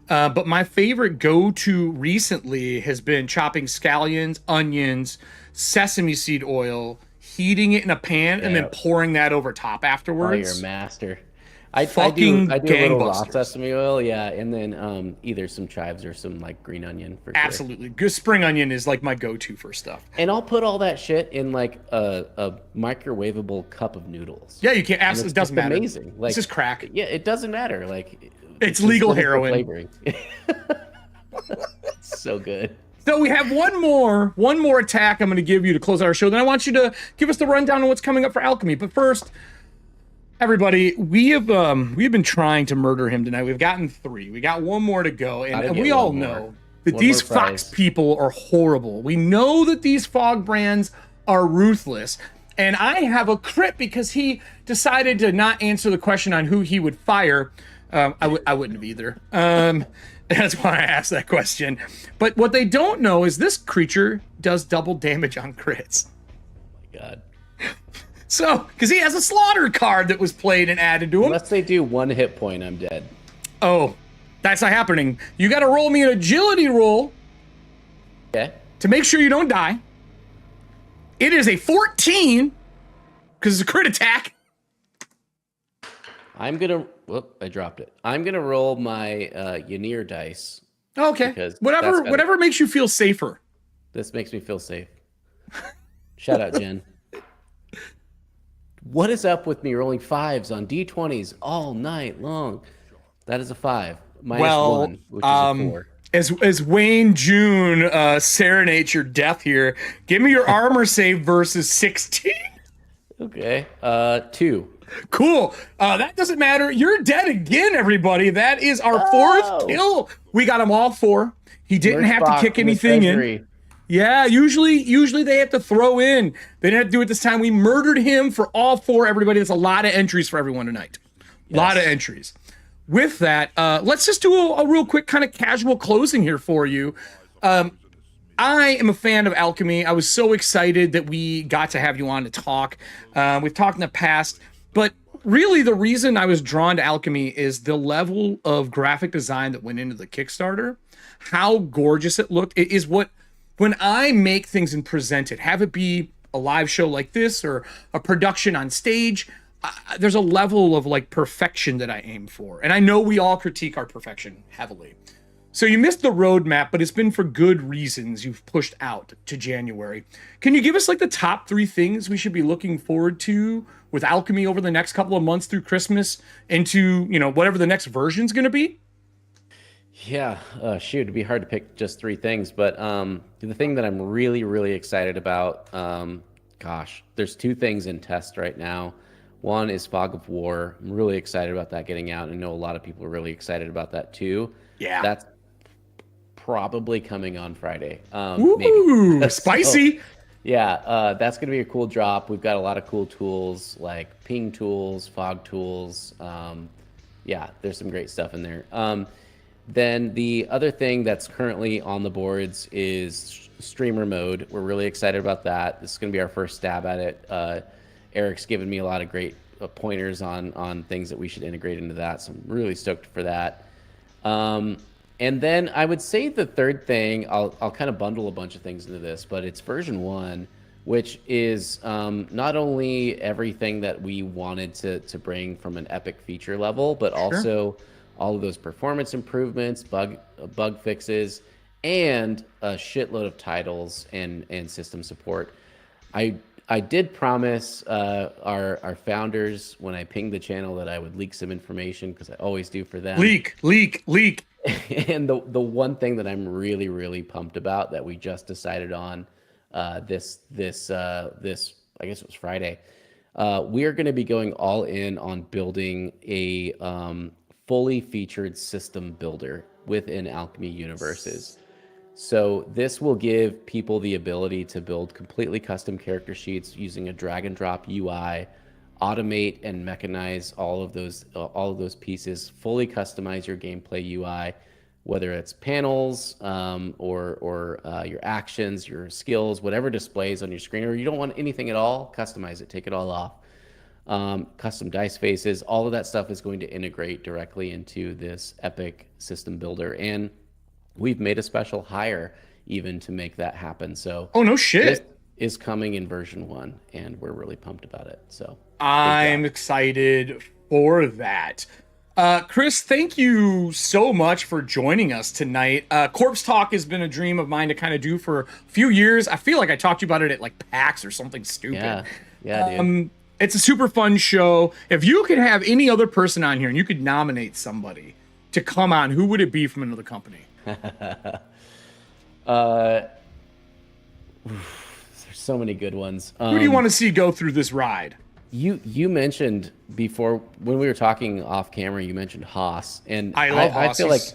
But my favorite go-to recently has been chopping scallions, onions, sesame seed oil, heating it in a pan, and then pouring that over top afterwards. Oh, you're a master. I do a little raw sesame oil, and then either some chives or some like green onion for sure. Absolutely. Good spring onion is like my go-to for stuff. And I'll put all that shit in like a microwavable cup of noodles. Yeah, you can't. Absolutely, doesn't matter. Amazing. Like, this is crack. Yeah, it doesn't matter. Like, it's legal heroin. Flavoring. So good. So we have one more attack I'm going to give you to close out our show. Then I want you to give us the rundown on what's coming up for Alchemy. But first, everybody, we've been trying to murder him tonight. We've gotten 3. We got one more to go, and we all know that these Fox people are horrible. We know that these fog brands are ruthless. And I have a crit because he decided to not answer the question on who he would fire. I wouldn't have either. That's why I asked that question. But what they don't know is this creature does double damage on crits. Oh my god. So, because he has a slaughter card that was played and added to him. Unless they do 1 hit point, I'm dead. Oh, that's not happening. You got to roll me an agility roll. Okay. To make sure you don't die. It is a 14, because it's a crit attack. I'm gonna. Whoop! I dropped it. I'm gonna roll my Ynir dice. Okay. Whatever makes you feel safer. This makes me feel safe. Shout out, Jen. What is up with me rolling 5s on D20s all night long? That is a 5. Minus 1, which is a 4. As Wayne June serenades your death here, give me your armor save versus 16. Okay. 2. Cool. That doesn't matter. You're dead again, everybody. That is our 4th kill. We got him all 4. He didn't have to kick anything in. Yeah, usually they have to throw in. They didn't have to do it this time. We murdered him for all 4, everybody. That's a lot of entries for everyone tonight. A lot of entries. With that, let's just do a real quick kind of casual closing here for you. I am a fan of Alchemy. I was so excited that we got to have you on to talk. We've talked in the past, but really the reason I was drawn to Alchemy is the level of graphic design that went into the Kickstarter. How gorgeous it looked. It is what, when I make things and present it, have it be a live show like this or a production on stage, there's a level of like perfection that I aim for. And I know we all critique our perfection heavily. So you missed the roadmap, but it's been for good reasons you've pushed out to January. Can you give us like the top 3 things we should be looking forward to with Alchemy over the next couple of months through Christmas into, whatever the next version's going to be? Yeah, shoot, it'd be hard to pick just 3 things, but the thing that I'm really, really excited about, there's 2 things in test right now. One is Fog of War. I'm really excited about that getting out. I know a lot of people are really excited about that too. Yeah. That's probably coming on Friday. Ooh, maybe. Spicy. So, yeah, that's going to be a cool drop. We've got a lot of cool tools like ping tools, fog tools. Yeah, there's some great stuff in there. Then the other thing that's currently on the boards is streamer mode. We're really excited about that. This is going to be our first stab at it. Eric's given me a lot of great pointers on things that we should integrate into that, so I'm really stoked for that. And then I would say the third thing, I'll kind of bundle a bunch of things into this, but it's version 1, which is not only everything that we wanted to bring from an epic feature level, but also all of those performance improvements, bug fixes, and a shitload of titles and system support. I did promise our founders when I pinged the channel that I would leak some information, because I always do for them. Leak. And the one thing that I'm really, really pumped about that we just decided on this I guess it was Friday, we are going to be going all in on building a fully featured system builder within Alchemy universes. So this will give people the ability to build completely custom character sheets using a drag and drop UI, automate and mechanize all of those pieces, fully customize your gameplay UI, whether it's panels or your actions, your skills, whatever displays on your screen, or you don't want anything at all, customize it, take it all off. Custom dice faces, all of that stuff is going to integrate directly into this epic system builder. And we've made a special hire even to make that happen. So oh, no shit. This is coming in version 1, and we're really pumped about it. So I'm excited for that. Chris, thank you so much for joining us tonight. Corpse Talk has been a dream of mine to kind of do for a few years. I feel like I talked to you about it at like PAX or something stupid. Yeah, dude. It's a super fun show. If you could have any other person on here and you could nominate somebody to come on, who would it be from another company? There's so many good ones. Who do you want to see go through this ride? You mentioned before when we were talking off camera, you mentioned Haas, and I love Haas. I feel like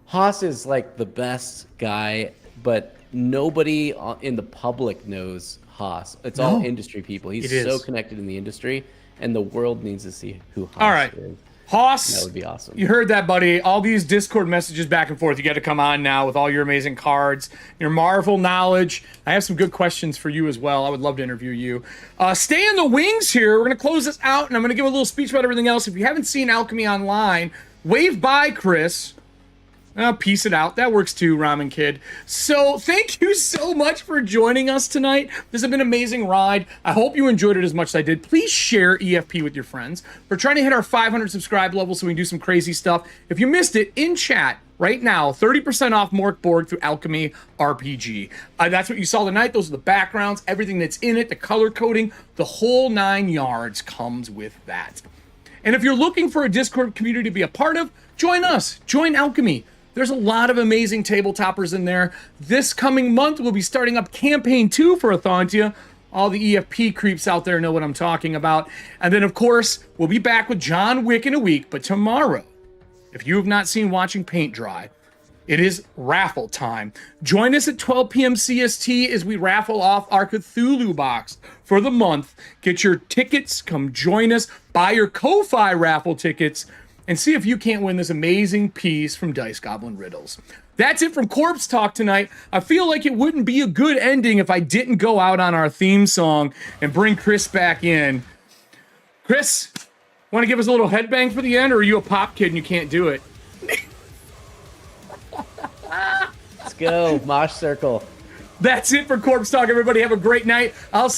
Haas is like the best guy, but nobody in the public knows Haas. It's all industry people. He's so connected in the industry, and the world needs to see who Haas is. Haas, that would be awesome. You heard that, buddy. All these Discord messages back and forth. You got to come on now with all your amazing cards, your Marvel knowledge. I have some good questions for you as well. I would love to interview you. Stay in the wings here. We're going to close this out, and I'm going to give a little speech about everything else. If you haven't seen Alchemy online, wave bye, Chris. Piece it out. That works too, Ramen Kid. So thank you so much for joining us tonight. This has been an amazing ride. I hope you enjoyed it as much as I did. Please share EFP with your friends. We're trying to hit our 500 subscribe level so we can do some crazy stuff. If you missed it, in chat right now, 30% off Mork Borg through Alchemy RPG. That's what you saw tonight. Those are the backgrounds, everything that's in it, the color coding, the whole 9 yards comes with that. And if you're looking for a Discord community to be a part of, join us. Join Alchemy. There's a lot of amazing tabletoppers in there. This coming month, we'll be starting up Campaign 2 for Athantia. All the EFP creeps out there know what I'm talking about. And then, of course, we'll be back with John Wick in a week. But tomorrow, if you have not seen Watching Paint Dry, it is raffle time. Join us at 12 p.m. CST as we raffle off our Cthulhu box for the month. Get your tickets. Come join us. Buy your Ko-Fi raffle tickets. And see if you can't win this amazing piece from Dice Goblin Riddles. That's it from Corpse Talk tonight. I feel like it wouldn't be a good ending if I didn't go out on our theme song and bring Chris back in. Chris, want to give us a little headbang for the end, or are you a pop kid and you can't do it? Let's go, Mosh Circle. That's it for Corpse Talk, everybody. Have a great night. I'll see